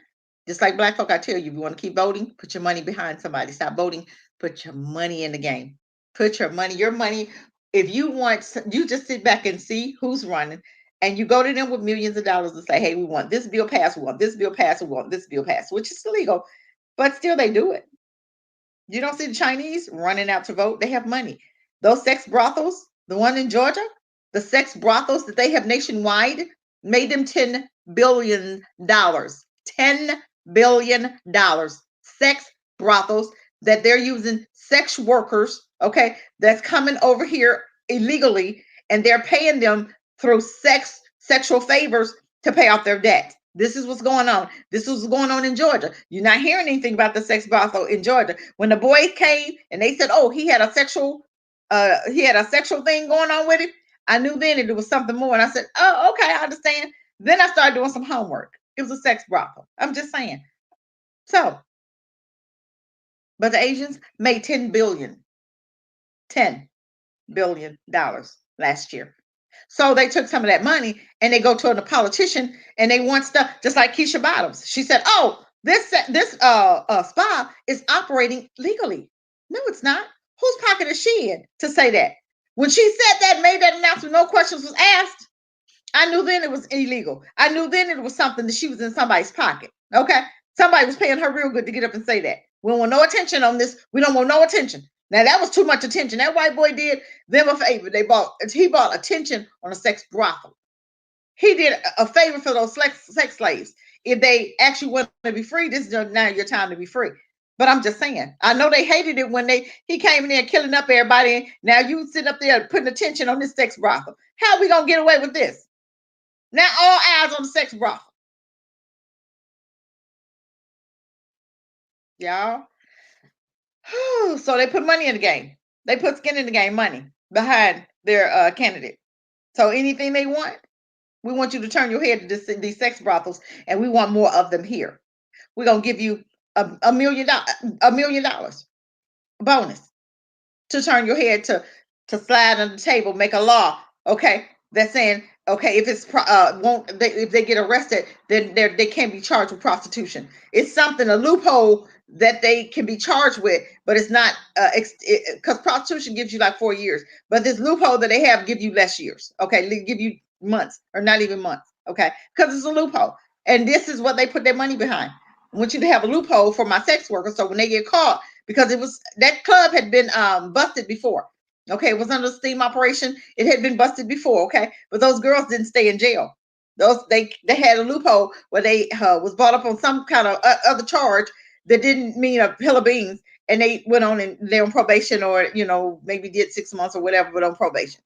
just like black folk, I tell you, if you want to keep voting, put your money behind somebody. Stop voting. Put your money in the game. Put your money. If you want, you just sit back and see who's running, and you go to them with millions of dollars and say, "Hey, we want this bill passed. We want this bill passed. We want this bill passed," which is illegal, but still they do it. You don't see the Chinese running out to vote. They have money. Those sex brothels, the one in Georgia, the sex brothels that they have nationwide, made them $10 billion. $10 billion. Sex brothels that they're using sex workers, okay, that's coming over here illegally, and they're paying them through sexual favors to pay off their debt. This is what's going on. This is what's going on in Georgia. You're not hearing anything about the sex brothel in Georgia. When the boys came and they said, "Oh, he had a sexual thing going on with him," I knew then it was something more. And I said, "Oh, okay, I understand." Then I started doing some homework. It was a sex brothel. I'm just saying. So, but the Asians made $10 billion last year. So they took some of that money and they go to a politician and they want stuff just like Keisha Bottoms. She said, "Oh, this spa is operating legally." No, it's not. Whose pocket is she in to say that? When she said that, made that announcement, no questions was asked, I knew then it was illegal. I knew then it was something that she was in somebody's pocket. Okay. Somebody was paying her real good to get up and say that. We don't want no attention on this. We don't want no attention. Now that was too much attention. That white boy did them a favor. He bought attention on a sex brothel. He did a favor for those sex slaves. If they actually want to be free, this is now your time to be free. But I'm just saying, I know they hated it when he came in there killing up everybody. Now you sitting up there putting attention on this sex brothel. How are we gonna get away with this? Now all eyes on the sex brothel. Y'all. So they put money in the game. They put skin in the game, money behind their candidate. So anything they want, we want you to turn your head to these sex brothels, and we want more of them here. We're gonna give you $1 million bonus to turn your head to slide on the table, make a law, okay, that's saying, okay, if it's if they get arrested, then they can't be charged with prostitution. It's something, a loophole that they can be charged with, but it's not because prostitution gives you like 4 years, but this loophole that they have give you less years, okay, they give you months or not even months, okay, because it's a loophole, and this is what they put their money behind. I want you to have a loophole for my sex workers, so when they get caught, because it was that club had been busted before. Okay, it was under a steam operation. It had been busted before. Okay, but those girls didn't stay in jail. They had a loophole where they was brought up on some kind of other charge that didn't mean a hill of beans, and they went on and they're on probation, or maybe did 6 months or whatever, but on probation.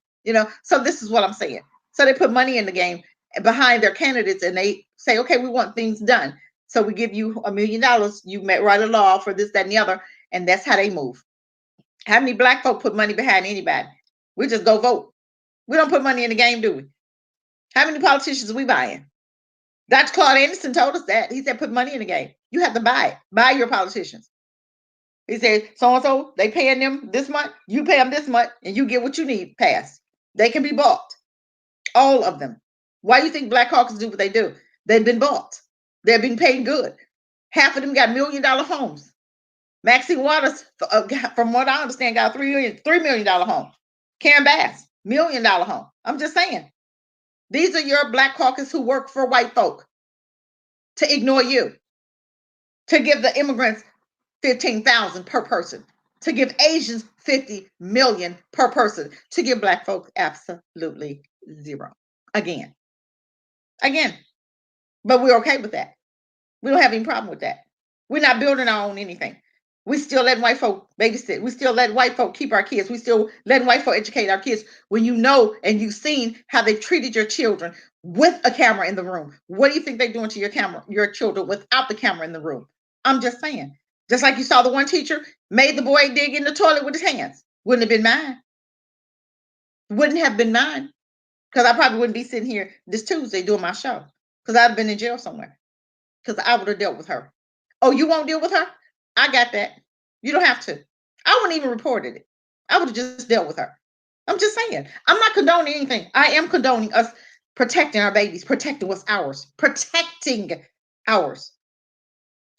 So this is what I'm saying. So they put money in the game behind their candidates, and they say, okay, we want things done. So we give you $1 million. You may write a law for this, that, and the other, and that's how they move. How many black folk put money behind anybody? We just go vote. We don't put money in the game, do we? How many politicians are we buying? Dr. Claude Anderson told us that. He said, put money in the game. You have to buy it. Buy your politicians. He said, so-and-so, they paying them this much, you pay them this much, and you get what you need passed. They can be bought. All of them. Why do you think Black Caucus do what they do? They've been bought. They're being paid good. Half of them got $1 million homes. Maxine Waters, from what I understand, got a $3 million home. Karen Bass, $1 million home. I'm just saying. These are your Black Caucus who work for white folk to ignore you, to give the immigrants $15,000 per person, to give Asians $50 million per person, to give Black folks absolutely zero. Again. But we're okay with that. We don't have any problem with that. We're not building our own anything. We still let white folk babysit. We still let white folk keep our kids. We still let white folk educate our kids. When you know and you've seen how they've treated your children with a camera in the room, what do you think they're doing to your children without the camera in the room? I'm just saying. Just like you saw the one teacher made the boy dig in the toilet with his hands. Wouldn't have been mine. Wouldn't have been mine. Because I probably wouldn't be sitting here this Tuesday doing my show. Because I'd have been in jail somewhere. Because I would have dealt with her. Oh, you won't deal with her? I got that. You don't have to. I wouldn't even reported it. I would have just dealt with her. I'm just saying. I'm not condoning anything. I am condoning us protecting our babies, protecting what's ours, protecting ours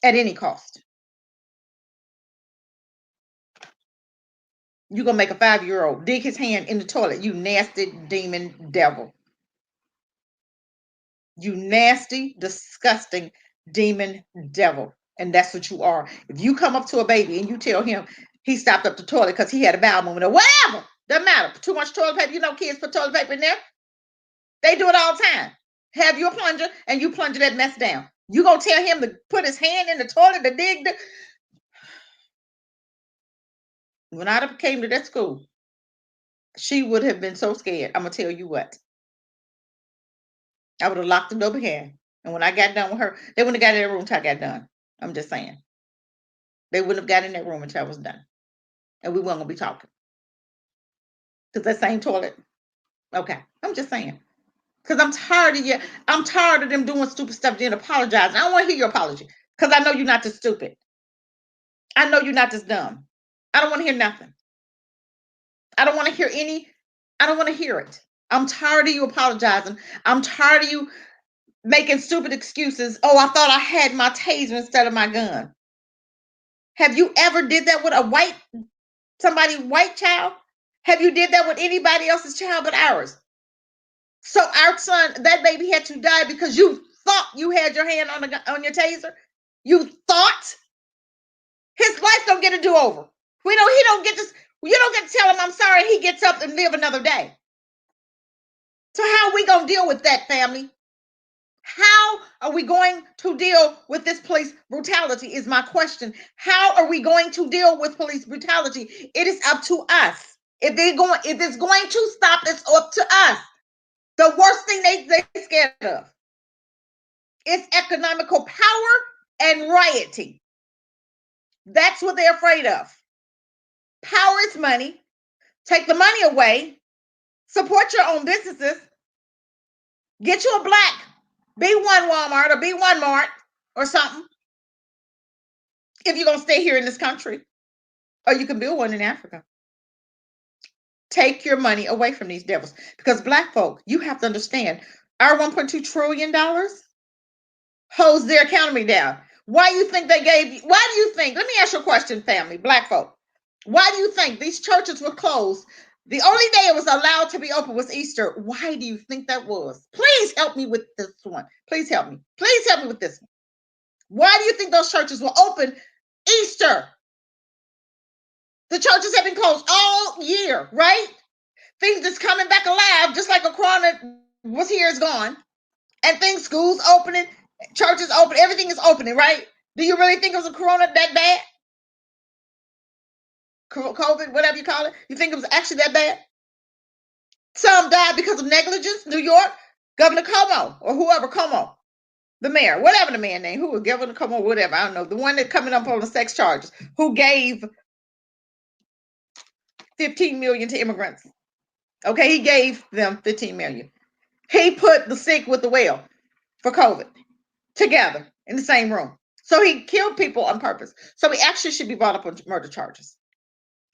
at any cost. You're going to make a 5-year-old dig his hand in the toilet, you nasty demon devil. You nasty, disgusting demon devil. And that's what you are. If you come up to a baby and you tell him he stopped up the toilet because he had a bowel movement or whatever, doesn't matter. Too much toilet paper. Kids put toilet paper in there. They do it all the time. Have your plunger and you plunge that mess down. You gonna tell him to put his hand in the toilet to dig? When I came to that school, she would have been so scared. I'm gonna tell you what. I would have locked the door behind. And when I got done with her, they wouldn't have got in that room until I got done. I'm just saying. They wouldn't have got in that room until I was done. And we weren't going to be talking. Because that same toilet. Okay. I'm just saying. Because I'm tired of you. I'm tired of them doing stupid stuff, then apologizing. I don't want to hear your apology. Because I know you're not this stupid. I know you're not this dumb. I don't want to hear nothing. I don't want to hear I don't want to hear it. I'm tired of you apologizing. I'm tired of you making stupid excuses. Oh, I thought I had my taser instead of my gun. Have you ever did that with somebody's white child? Have you did that with anybody else's child but ours? So our son, that baby had to die because you thought you had your hand on your taser? You thought his life don't get a do-over. He don't get this. You don't get to tell him I'm sorry. He gets up and live another day. So how are we going to deal with that, family? How are we going to deal with this police brutality is my question. How are we going to deal with police brutality? It is up to us. If it's going to stop, it's up to us. The worst thing they scared of is economical power and rioting. That's what they're afraid of. Power is money. Take the money away. Support your own businesses. Get you a black B1 Walmart or B1 Mart or something. If you're going to stay here in this country. Or you can build one in Africa. Take your money away from these devils. Because black folk, you have to understand, our $1.2 trillion holds their economy down. Why do you think let me ask you a question, family, black folk. Why do you think these churches were closed? The only day it was allowed to be open was Easter. Why do you think that was? Please help me with this one. Please help me. Please help me with this one. Why do you think those churches were open Easter? The churches have been closed all year, right? Things that's coming back alive, just like a corona was here, is gone. And things, schools opening, churches open, everything is opening, right? Do you really think it was a corona that bad? COVID, whatever you call it. You think it was actually that bad? Some died because of negligence. New York, Governor Cuomo, or whoever, Cuomo, the mayor, whatever the man name, who was Governor Cuomo, whatever, I don't know, the one that coming up on the sex charges, who gave $15 million to immigrants. Okay, he gave them $15 million. He put the sick with the well for COVID together in the same room. So he killed people on purpose. So he actually should be brought up on murder charges.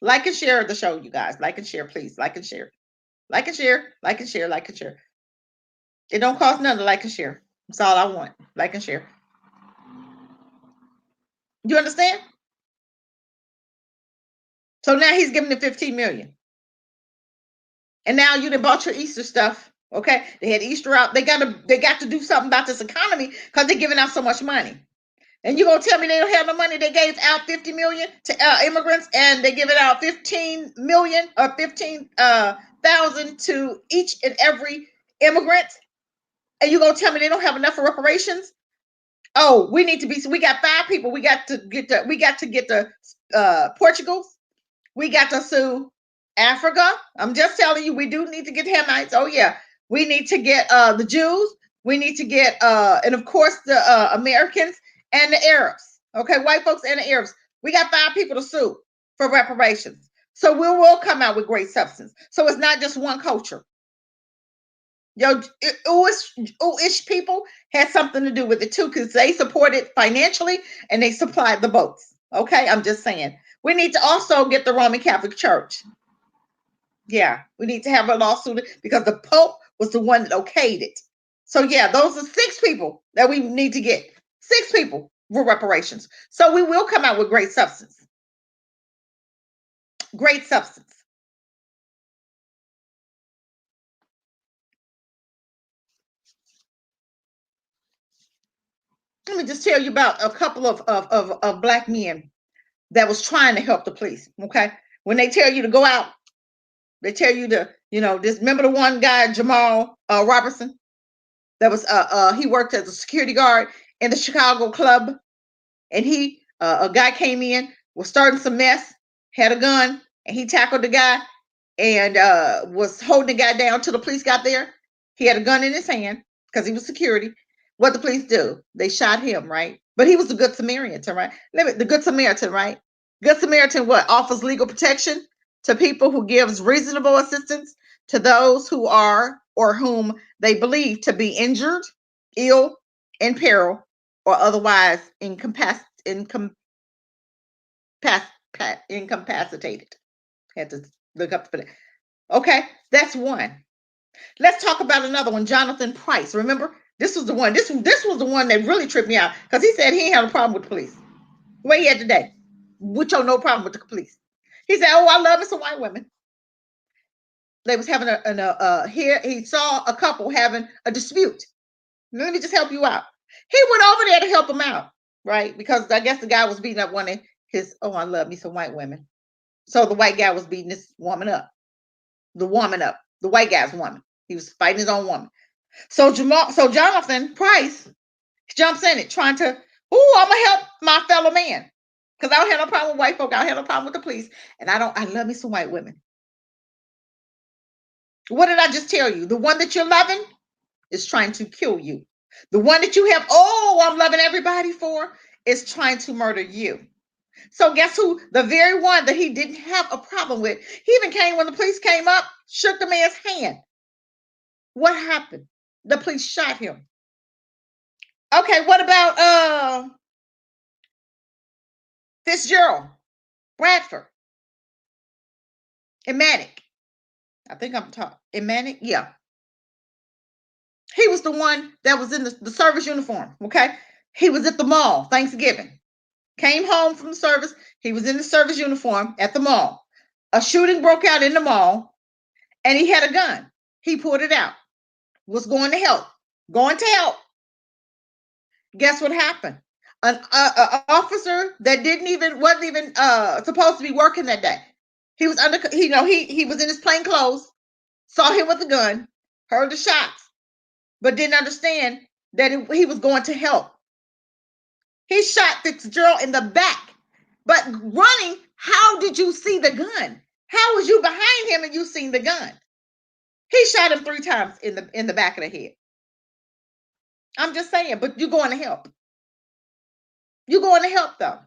Like and share the show, you guys. Like and share, please. Like and share. Like and share. Like and share. Like and share. It don't cost nothing to like and share. That's all I want. Like and share. You understand? So now he's giving them $15 million. And now you done bought your Easter stuff. Okay, they had Easter out. They got to do something about this economy because they're giving out so much money. And you gonna tell me they don't have no money? They gave out 50 million to immigrants, and they give it out 15 million or 15,000 to each and every immigrant. And you gonna tell me they don't have enough for reparations? Oh, we got 5 people. We got to get the Portugal. We got to sue Africa. I'm just telling you, we do need to get Hamites. Oh yeah, we need to get the Jews. We need to get and of course the Americans and the Arabs. Okay, white folks and the Arabs. We got 5 people to sue for reparations. So we will come out with great substance. So it's not just one culture. Jewish people had something to do with it too, because they supported financially and they supplied the boats. Okay, I'm just saying. We need to also get the Roman Catholic Church. Yeah, we need to have a lawsuit because the Pope was the one that okayed it. So yeah, those are 6 people that we need to get. 6 people for reparations. So we will come out with great substance. Great substance. Let me just tell you about a couple of black men that was trying to help the police. Okay, when they tell you to go out, they tell you to, this. Remember the one guy, JEMEL Robertson, that was he worked as a security guard in the Chicago club, and a guy came in, was starting some mess, had a gun, and he tackled the guy and was holding the guy down till the police got there. He had a gun in his hand because he was security. What the police do? They shot him, right? But he was the Good Samaritan, right? The Good Samaritan, right? Good Samaritan what? Offers legal protection to people who gives reasonable assistance to those who are or whom they believe to be injured, ill, in peril, or otherwise incapacitated. Had to look up for that. Okay, that's one. Let's talk about another one, Johnathan Price. Remember, this was the one. This was the one that really tripped me out because he said he ain't had a problem with the police. Where he at today? With your no problem with the police. He said, "Oh, I love me some white women." They was having here. He saw a couple having a dispute. Let me just help you out. He went over there to help them out. right? Because I guess the guy was beating up one of his, oh, I love me some white women. So the white guy was beating this woman up. The woman up. The white guy's woman. He was fighting his own woman. So Johnathan Price jumps in it, trying to, I'm gonna help my fellow man. Because I don't have no problem with white folk. I don't have no problem with the police. And I love me some white women. What did I just tell you? The one that you're loving is trying to kill you. The one that you have, I'm loving everybody for, is trying to murder you. So guess who? The very one that he didn't have a problem with. He even came when the police came up, shook the man's hand. What happened? The police shot him. Okay, what about Fitzgerald Bradford? Emantic. I think I'm talking Emantic. Yeah. He was the one that was in the service uniform. Okay. He was at the mall Thanksgiving. Came home from the service. He was in the service uniform at the mall. A shooting broke out in the mall, and he had a gun. He pulled it out. Was going to help. Going to help. Guess what happened? An officer that wasn't even supposed to be working that day. He was he was in his plain clothes, saw him with a gun, heard the shots, but didn't understand that he was going to help. He shot Fitzgerald in the back, but running. How did you see the gun? How was you behind him and you seen the gun? He shot him 3 times in the back of the head. I'm just saying, but you're going to help. You're going to help though.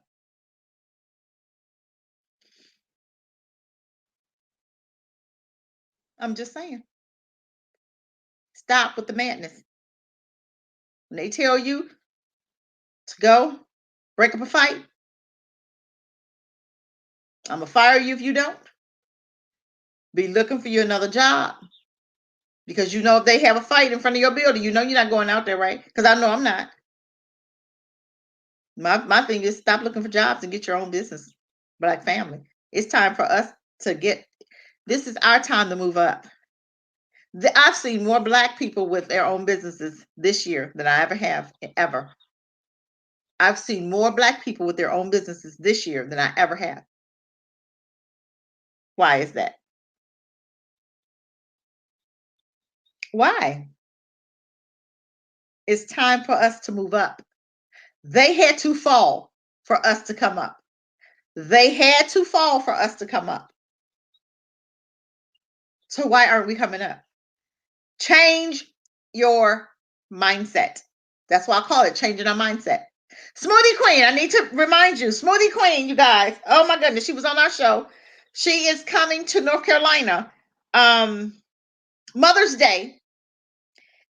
I'm just saying. Stop with the madness. When they tell you to go break up a fight, I'm going to fire you if you don't. Be looking for you another job. Because if they have a fight in front of your building, you're not going out there, right? Because I know I'm not. My thing is stop looking for jobs and get your own business. Black family. It's time for us this is our time to move up. I've seen more Black people with their own businesses this year than I ever have, ever. I've seen more Black people with their own businesses this year than I ever have. Why is that? Why? It's time for us to move up. They had to fall for us to come up. They had to fall for us to come up. So why aren't we coming up? Change your mindset. That's why I call it changing our mindset. Smoothie Queen, I need to remind you, Smoothie Queen, you guys. Oh my goodness, she was on our show. She is coming to North Carolina, Mother's Day.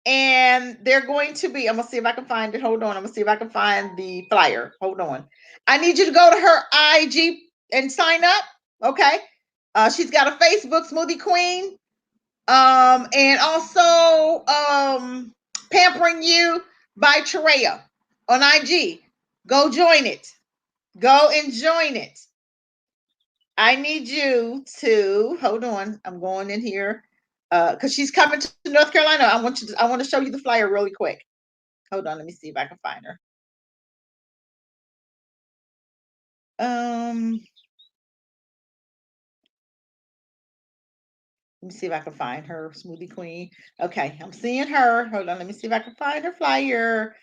And they're going to be, I'm going to see if I can find it. Hold on. I'm going to see if I can find the flyer. Hold on. I need you to go to her IG and sign up. Okay. She's got a Facebook, Smoothie Queen. And also Pampering You by Treya on IG. Go join it. Go and join it. I need you to hold on. I'm going in here because she's coming to North Carolina. I want to show you the flyer really quick. Hold on, let me see if I can find her. Let me see if I can find her, Smoothie Queen. Okay, I'm seeing her. Hold on, let me see if I can find her flyer.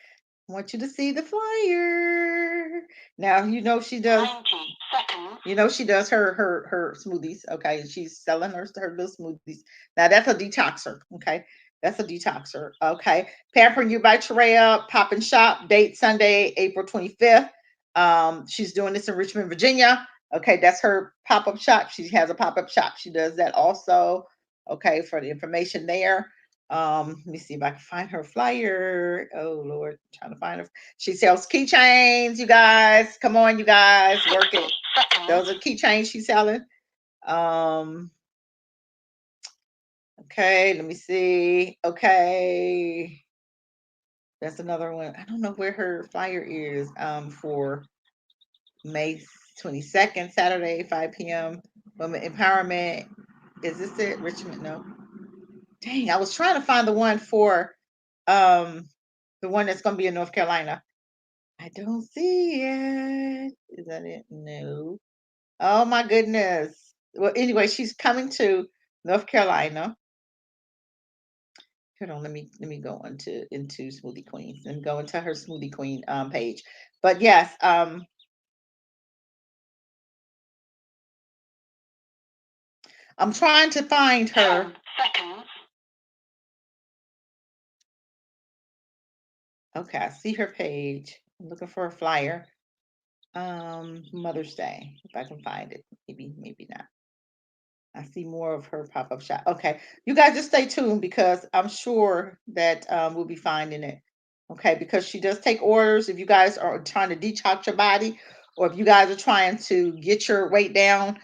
I want you to see the flyer. Now she does. 90 seconds. She does her smoothies. Okay, she's selling her little smoothies. Now that's a detoxer. Okay, that's a detoxer. Okay, Pampering You by Treya, Pop and Shop. Date Sunday, April 25th. She's doing this in Richmond, Virginia. Okay, that's her pop-up shop. She has a pop-up shop. She does that also. Okay, for the information there. Let me see if I can find her flyer. Oh Lord, I'm trying to find her. She sells keychains, you guys. Come on, you guys, work it. Those are keychains she's selling. Okay, let me see. Okay. That's another one. I don't know where her flyer is for May 22nd, Saturday, 5 p.m. Women Empowerment. Is this it? Richmond? No. Dang, I was trying to find the one for the one that's going to be in North Carolina. I don't see it. Is that it? No. Oh my goodness. Well, anyway, she's coming to North Carolina. Hold on, let me go into Smoothie Queens and go into her Smoothie Queen page. But yes, I'm trying to find her. 10 seconds. Okay, I see her page. I'm looking for a flyer. Mother's Day, if I can find it. Maybe not. I see more of her pop-up shop. Okay, you guys just stay tuned because I'm sure that we'll be finding it. Okay, because she does take orders. If you guys are trying to detox your body, or if you guys are trying to get your weight down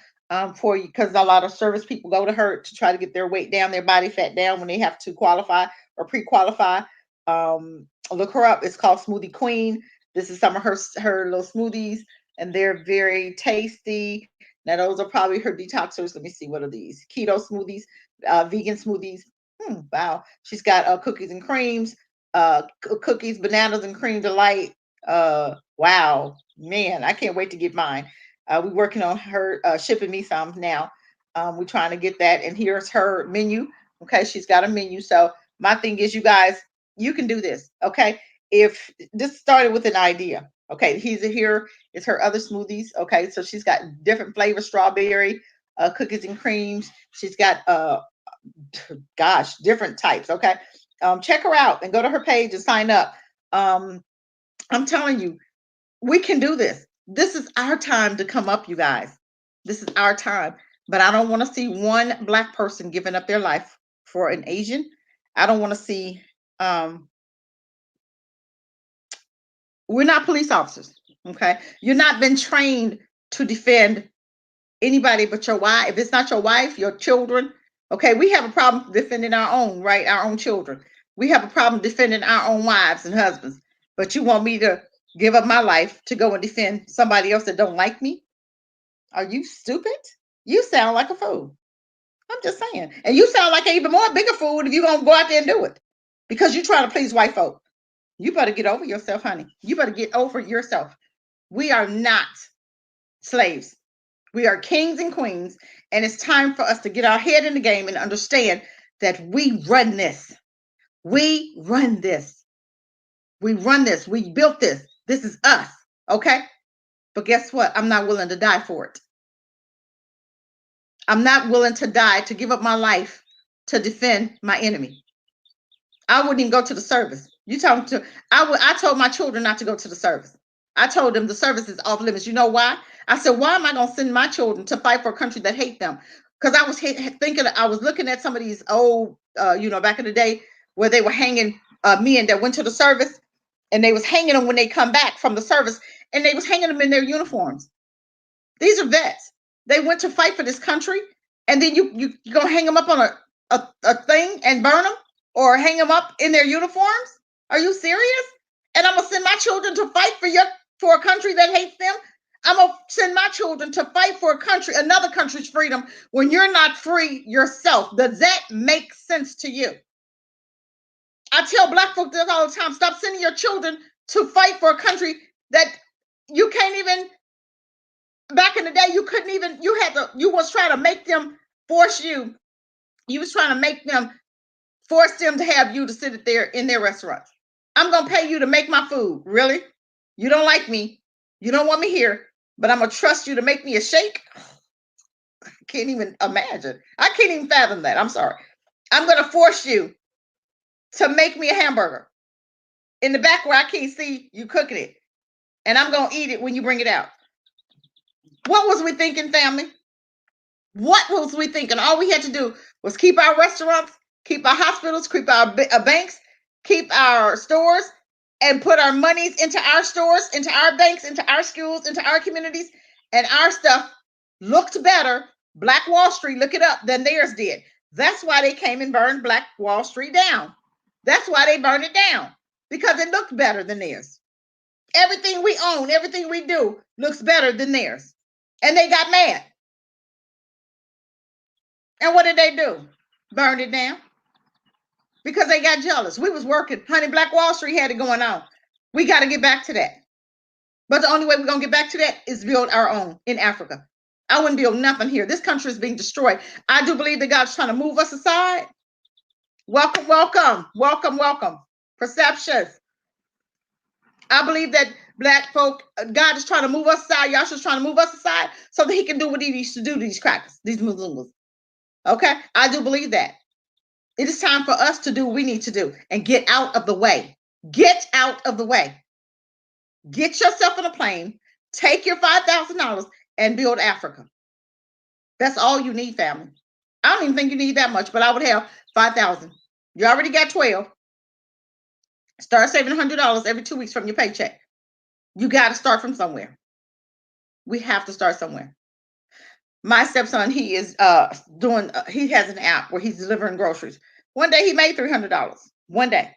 for you, because a lot of service people go to her to try to get their weight down, their body fat down when they have to qualify or pre-qualify. Look her up. It's called Smoothie Queen. This is some of her little smoothies, and they're very tasty. Now those are probably her detoxers. Let me see, what are these? Keto smoothies, vegan smoothies. Wow. She's got cookies and creams, cookies, bananas and cream delight. Wow, man, I can't wait to get mine. We're working on her shipping me some now. We're trying to get that, and here's her menu. Okay, she's got a menu. So my thing is, you guys, you can do this. Okay, if this started with an idea. Okay, here is her other smoothies. Okay, so she's got different flavors: strawberry, cookies and creams. She's got gosh, different types. Okay, check her out and go to her page and sign up. Um, I'm telling you, we can do this. This is our time to come up, you guys. This is our time. But I don't want to see one Black person giving up their life for an Asian. I don't want to see. Um, we're not police officers. Okay, you're not been trained to defend anybody but your wife. If it's not your wife, your children. Okay, we have a problem defending our own, right? Our own children. We have a problem defending our own wives and husbands. But you want me to give up my life to go and defend somebody else that don't like me? Are you stupid? You sound like a fool. I'm just saying. And you sound like an even more bigger fool if you're gonna go out there and do it. Because you're trying to please white folk. You better get over yourself, honey. You better get over yourself. We are not slaves. We are kings and queens, and it's time for us to get our head in the game and understand that we run this. We run this. We run this. We built this. This is us. Okay? But guess what? I'm not willing to die for it. I'm not willing to die to give up my life to defend my enemy. I wouldn't even go to the service. You talking to I told my children not to go to the service. I told them the service is off limits. You know why? I said, why am I going to send my children to fight for a country that hate them? Because I was thinking, I was looking at some of these old, back in the day where they were hanging men that went to the service, and they was hanging them when they come back from the service, and they was hanging them in their uniforms. These are vets. They went to fight for this country, and then you gonna hang them up on a thing and burn them, or hang them up in their uniforms? Are you serious? And I'm gonna send my children to fight for a country that hates them? I'm gonna send my children to fight for a country, another country's freedom, when you're not free yourself. Does that make sense to you? I tell Black folk this all the time: stop sending your children to fight for a country that you can't even. Back in the day, you couldn't even. You was trying to make them force you. You was trying to make them force them to have you to sit there in their restaurants. I'm gonna pay you to make my food. Really? You don't like me. You don't want me here, but I'm gonna trust you to make me a shake. I can't even imagine. I can't even fathom that. I'm sorry. I'm gonna force you to make me a hamburger in the back where I can't see you cooking it, and I'm gonna eat it when you bring it out. What was we thinking, family? What was we thinking? All we had to do was keep our restaurants, keep our hospitals, keep our banks, keep our stores, and put our monies into our stores, into our banks, into our schools, into our communities, and our stuff looked better. Black Wall Street, look it up, than theirs did. That's why they came and burned Black Wall Street down. That's why they burned it down, because it looked better than theirs. Everything we own, everything we do looks better than theirs. And they got mad. And what did they do? Burned it down because they got jealous. We was working, honey. Black Wall Street had it going on. We got to get back to that. But the only way we're going to get back to that is build our own in Africa. I wouldn't build nothing here. This country is being destroyed. I do believe that God's trying to move us aside. Welcome, welcome, welcome, welcome. Perceptions. I believe that black folk, God is trying to move us aside. Yahshua's trying to move us aside so that he can do what he needs to do to these crackers, these Muslims. Okay? I do believe that. It is time for us to do what we need to do and get out of the way. Get out of the way. Get yourself on a plane, take your $5,000 and build Africa. That's all you need, family. I don't even think you need that much, but I would have 5,000. You already got 12. Start saving $100 every 2 weeks from your paycheck. You got to start from somewhere. We have to start somewhere. My stepson, he is he has an app where he's delivering groceries. One day he made $300. One day.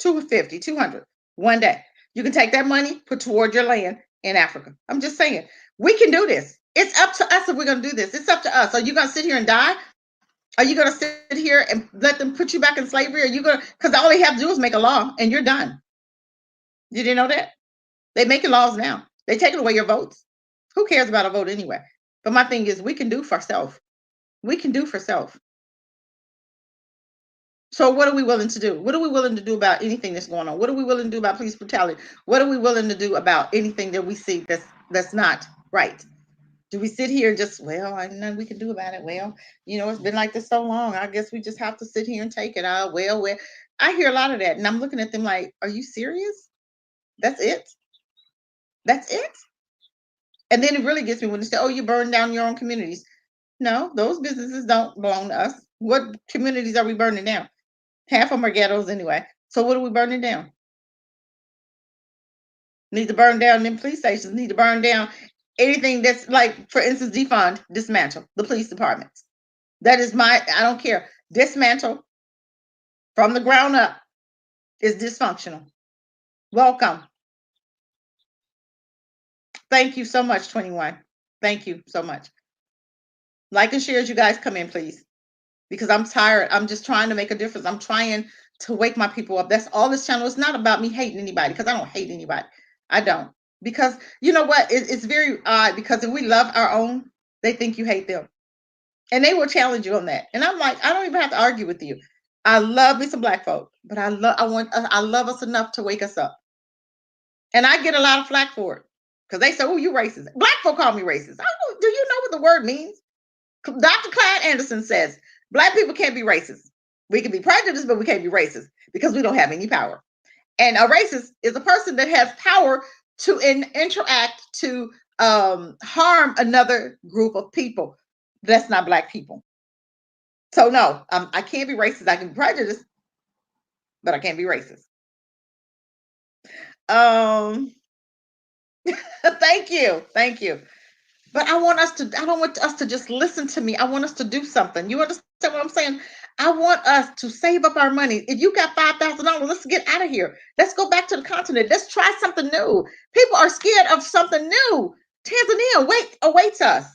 $250, $200. One day. You can take that money, put toward your land in Africa. I'm just saying, we can do this. It's up to us if we're going to do this. It's up to us. Are you going to sit here and die? Are you going to sit here and let them put you back in slavery? Are you going to, because all they have to do is make a law and you're done. You didn't know that? They're making laws now. They're taking away your votes. Who cares about a vote anyway? But my thing is, we can do for self. We can do for self. So what are we willing to do? What are we willing to do about anything that's going on? What are we willing to do about police brutality? What are we willing to do about anything that we see that's not right? Do we sit here and just, well, I know we can do about it. Well, it's been like this so long. I guess we just have to sit here and take it. Well, I hear a lot of that. And I'm looking at them like, are you serious? That's it? That's it? And then it really gets me when they say, oh, you burn down your own communities. No, those businesses don't belong to us. What communities are we burning down? Half of them are ghettos anyway. So what are we burning down? Need to burn down them police stations. Need to burn down anything that's like, for instance, defund, dismantle the police departments. That is I don't care. Dismantle from the ground up is dysfunctional. Welcome. Thank you so much, 21. Thank you so much. Like and share as you guys come in, please. Because I'm tired. I'm just trying to make a difference. I'm trying to wake my people up. That's all this channel is. Not about me hating anybody, because I don't hate anybody. I don't. Because you know what? It's very odd, because if we love our own, they think you hate them. And they will challenge you on that. And I'm like, I don't even have to argue with you. I love me some black folk, but I love us enough to wake us up. And I get a lot of flack for it, because they say, oh, you racist. Black folk call me racist. Do you know what the word means? Dr. Clyde Anderson says, black people can't be racist. We can be prejudiced, but we can't be racist because we don't have any power. And a racist is a person that has power to interact to harm another group of people. That's not black people. So no, I can't be racist. I can be prejudiced, but I can't be racist. Thank you. But I don't want us to just listen to me. I want us to do something. You understand what I'm saying? I want us to save up our money. If you got $5,000, let's get out of here. Let's go back to the continent. Let's try something new. People are scared of something new. Tanzania awaits us.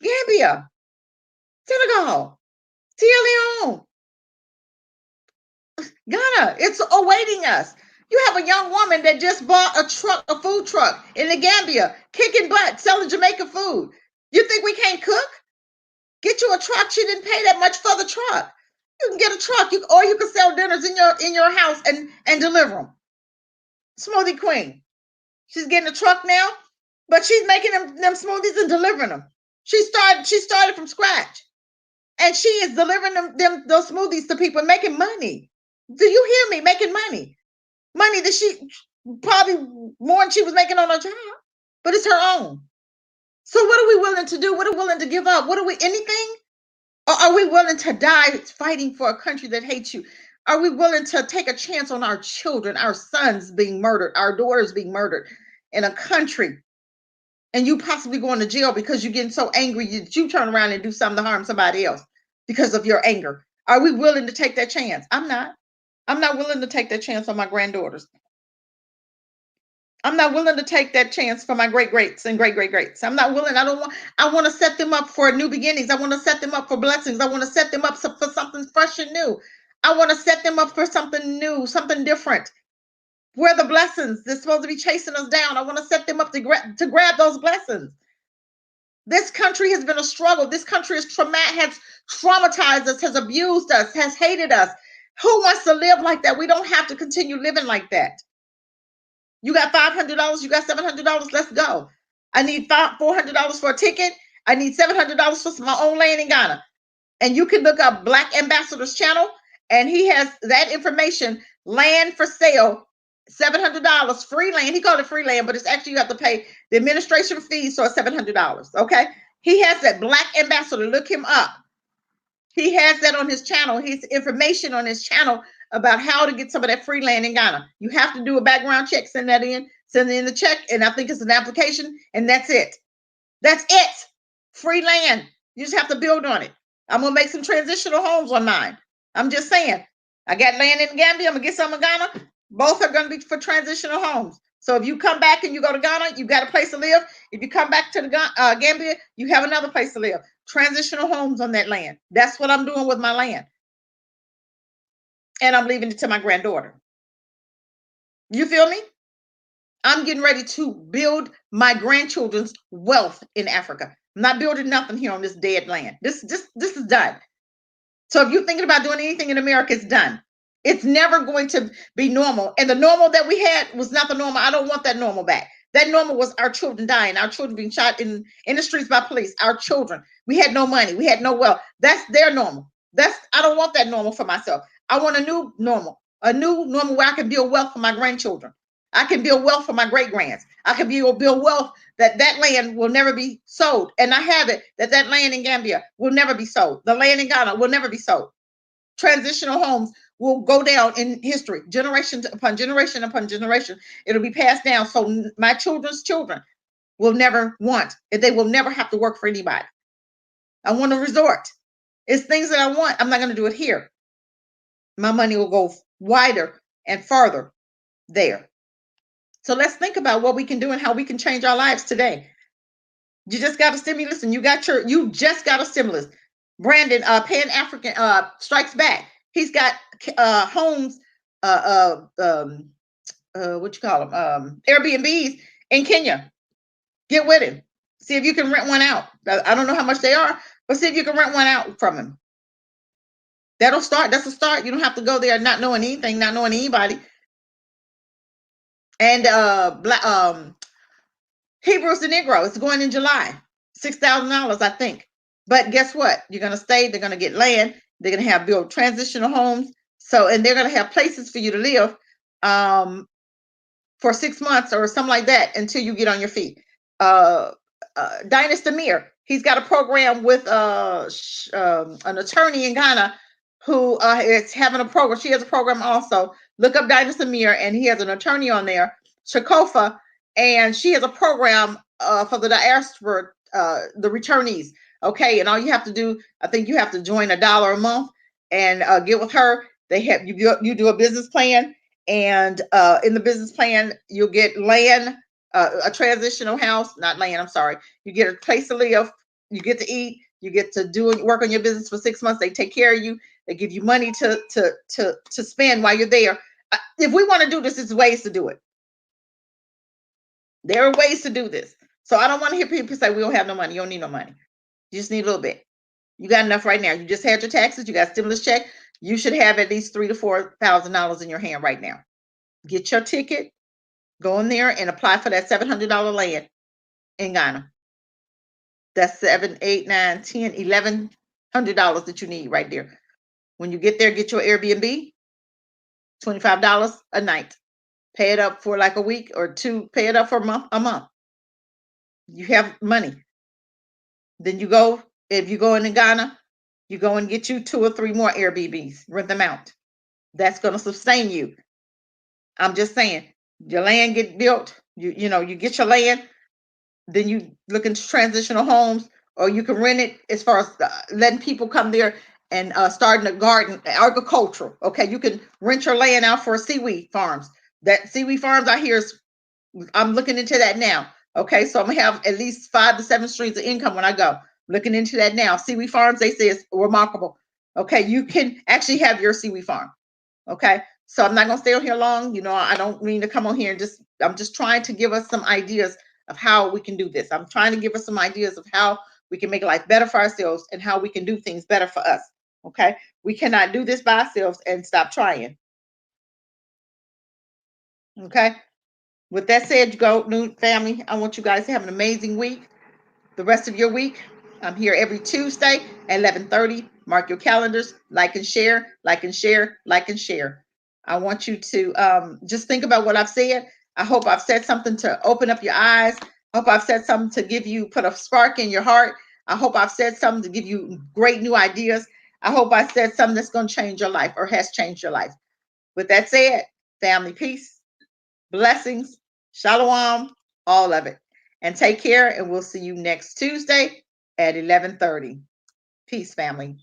Gambia, Senegal, Sierra Leone, Ghana, it's awaiting us. You have a young woman that just bought a food truck in the Gambia, kicking butt, selling Jamaican food. You think we can't cook? Get you a truck. She didn't pay that much for the truck. You can get a truck, or you can sell dinners in your house and deliver them. Smoothie Queen. She's getting a truck now, but she's making them smoothies and delivering them. She started from scratch, and she is delivering those smoothies to people and making money. Do you hear me? Making money that she probably more than she was making on her job, but it's her own. So what are we willing to do? What are we willing to give up? Anything? Or are we willing to die fighting for a country that hates you? Are we willing to take a chance on our children, our sons being murdered, our daughters being murdered in a country, and you possibly going to jail because you're getting so angry that you turn around and do something to harm somebody else because of your anger? Are we willing to take that chance? I'm not. I'm not willing to take that chance on my granddaughters. I'm not willing to take that chance for my great-greats and great-great-greats. I'm not willing. I want to set them up for new beginnings. I want to set them up for blessings. I want to set them up for something fresh and new. I want to set them up for something new, something different. Where are the blessings? They're supposed to be chasing us down. I want to set them up to grab those blessings. This country has been a struggle. This country has traumatized us, has abused us, has hated us. Who wants to live like that? We don't have to continue living like that. You got $500, you got $700, let's go. I need $400 for a ticket. I need $700 for my own land in Ghana. And you can look up Black Ambassador's channel, and he has that information, land for sale, $700, free land. He called it free land, but it's actually you have to pay the administration fees, so it's $700, okay? He has that, Black Ambassador, look him up. He has that on his channel. His information on his channel about how to get some of that free land in Ghana. You have to do a background check, send in the check, and I think it's an application, and that's it. That's it. Free land. You just have to build on it. I'm going to make some transitional homes on mine. I'm just saying. I got land in Gambia. I'm going to get some in Ghana. Both are going to be for transitional homes. So if you come back and you go to Ghana, you got a place to live. If you come back to the Gambia, you have another place to live. Transitional homes on that land. That's what I'm doing with my land. And I'm leaving it to my granddaughter. You feel me? I'm getting ready to build my grandchildren's wealth in Africa. I'm not building nothing here on this dead land. This is done. So if you're thinking about doing anything in America, it's done. It's never going to be normal. And the normal that we had was not the normal. I don't want that normal back. That normal was our children dying, our children being shot in the streets by police, our children. We had no money. We had no wealth. That's their normal. I don't want that normal for myself. I want a new normal where I can build wealth for my grandchildren. I can build wealth for my great-grands. I can build wealth that land will never be sold. And I have it that land in Gambia will never be sold. The land in Ghana will never be sold. Transitional homes will go down in history, generation upon generation upon generation. It'll be passed down. So my children's children will never want, and they will never have to work for anybody. I want a resort. It's things that I want. I'm not going to do it here. My money will go wider and farther there. So let's think about what we can do and how we can change our lives today. You just got a stimulus, and you just got a stimulus. Brandon, Pan-African Strikes Back. He's got homes, what you call them, Airbnbs in Kenya. Get with him. See if you can rent one out. I don't know how much they are, but see if you can rent one out from him. That'll start. That's a start. You don't have to go there not knowing anything, not knowing anybody. And Hebrews the Negro is going in July, $6,000, I think. But guess what? You're going to stay. They're going to get land. They're going to build transitional homes. And they're going to have places for you to live for 6 months or something like that until you get on your feet. Dinah Stamir, he's got a program with an attorney in Ghana who is having a program. She has a program also. Look up Dinah Stamir, and he has an attorney on there, Shakofa, and she has a program for the diaspora, the returnees. Okay, and all you have to do, I think you have to join $1 a month and get with her. They have you do a business plan, and in the business plan you'll get land, a transitional house, not land. I'm sorry. You get a place to live. You get to eat. You get to work on your business for 6 months. They take care of you. They give you money to spend while you're there. If we want to do this, there's ways to do it. There are ways to do this. So I don't want to hear people say we don't have no money. You don't need no money. You just need a little bit. You got enough right now. You just had your taxes. You got stimulus check. You should have at least $3,000 to $4,000 in your hand right now. Get your ticket. Go in there and apply for that $700 land in Ghana. That's $700, $800, $900, $1000, $1,100 that you need right there. When you get there, get your Airbnb, $25 a night. Pay it up for like a week or two. Pay it up for a month. You have money. Then you go, if you go into Ghana, you go and get you 2 or 3 more Airbnbs. Rent them out. That's going to sustain you. I'm just saying, your land get built. You get your land. Then you look into transitional homes, or you can rent it as far as letting people come there and starting a garden, agricultural. Okay, you can rent your land out for seaweed farms. That seaweed farms out here I'm looking into that now. Okay, so I'm gonna have at least 5 to 7 streams of income when I go. Looking into that now. Seaweed farms, they say it's remarkable. Okay, you can actually have your seaweed farm. Okay, So I'm not going to stay on here long. I don't mean to come on here and I'm just trying to give us some ideas of how we can do this. I'm trying to give us some ideas of how we can make life better for ourselves and how we can do things better for us. Okay. We cannot do this by ourselves and stop trying. Okay. With that said, go new family. I want you guys to have an amazing week. The rest of your week. I'm here every Tuesday at 11:30. Mark your calendars. Like and share. Like and share. Like and share. I want you to just think about what I've said. I hope I've said something to open up your eyes. I hope I've said something to put a spark in your heart. I hope I've said something to give you great new ideas. I hope I said something that's going to change your life or has changed your life. With that said, family, peace, blessings, shalom, all of it. And take care, and we'll see you next Tuesday at 11:30. Peace, family.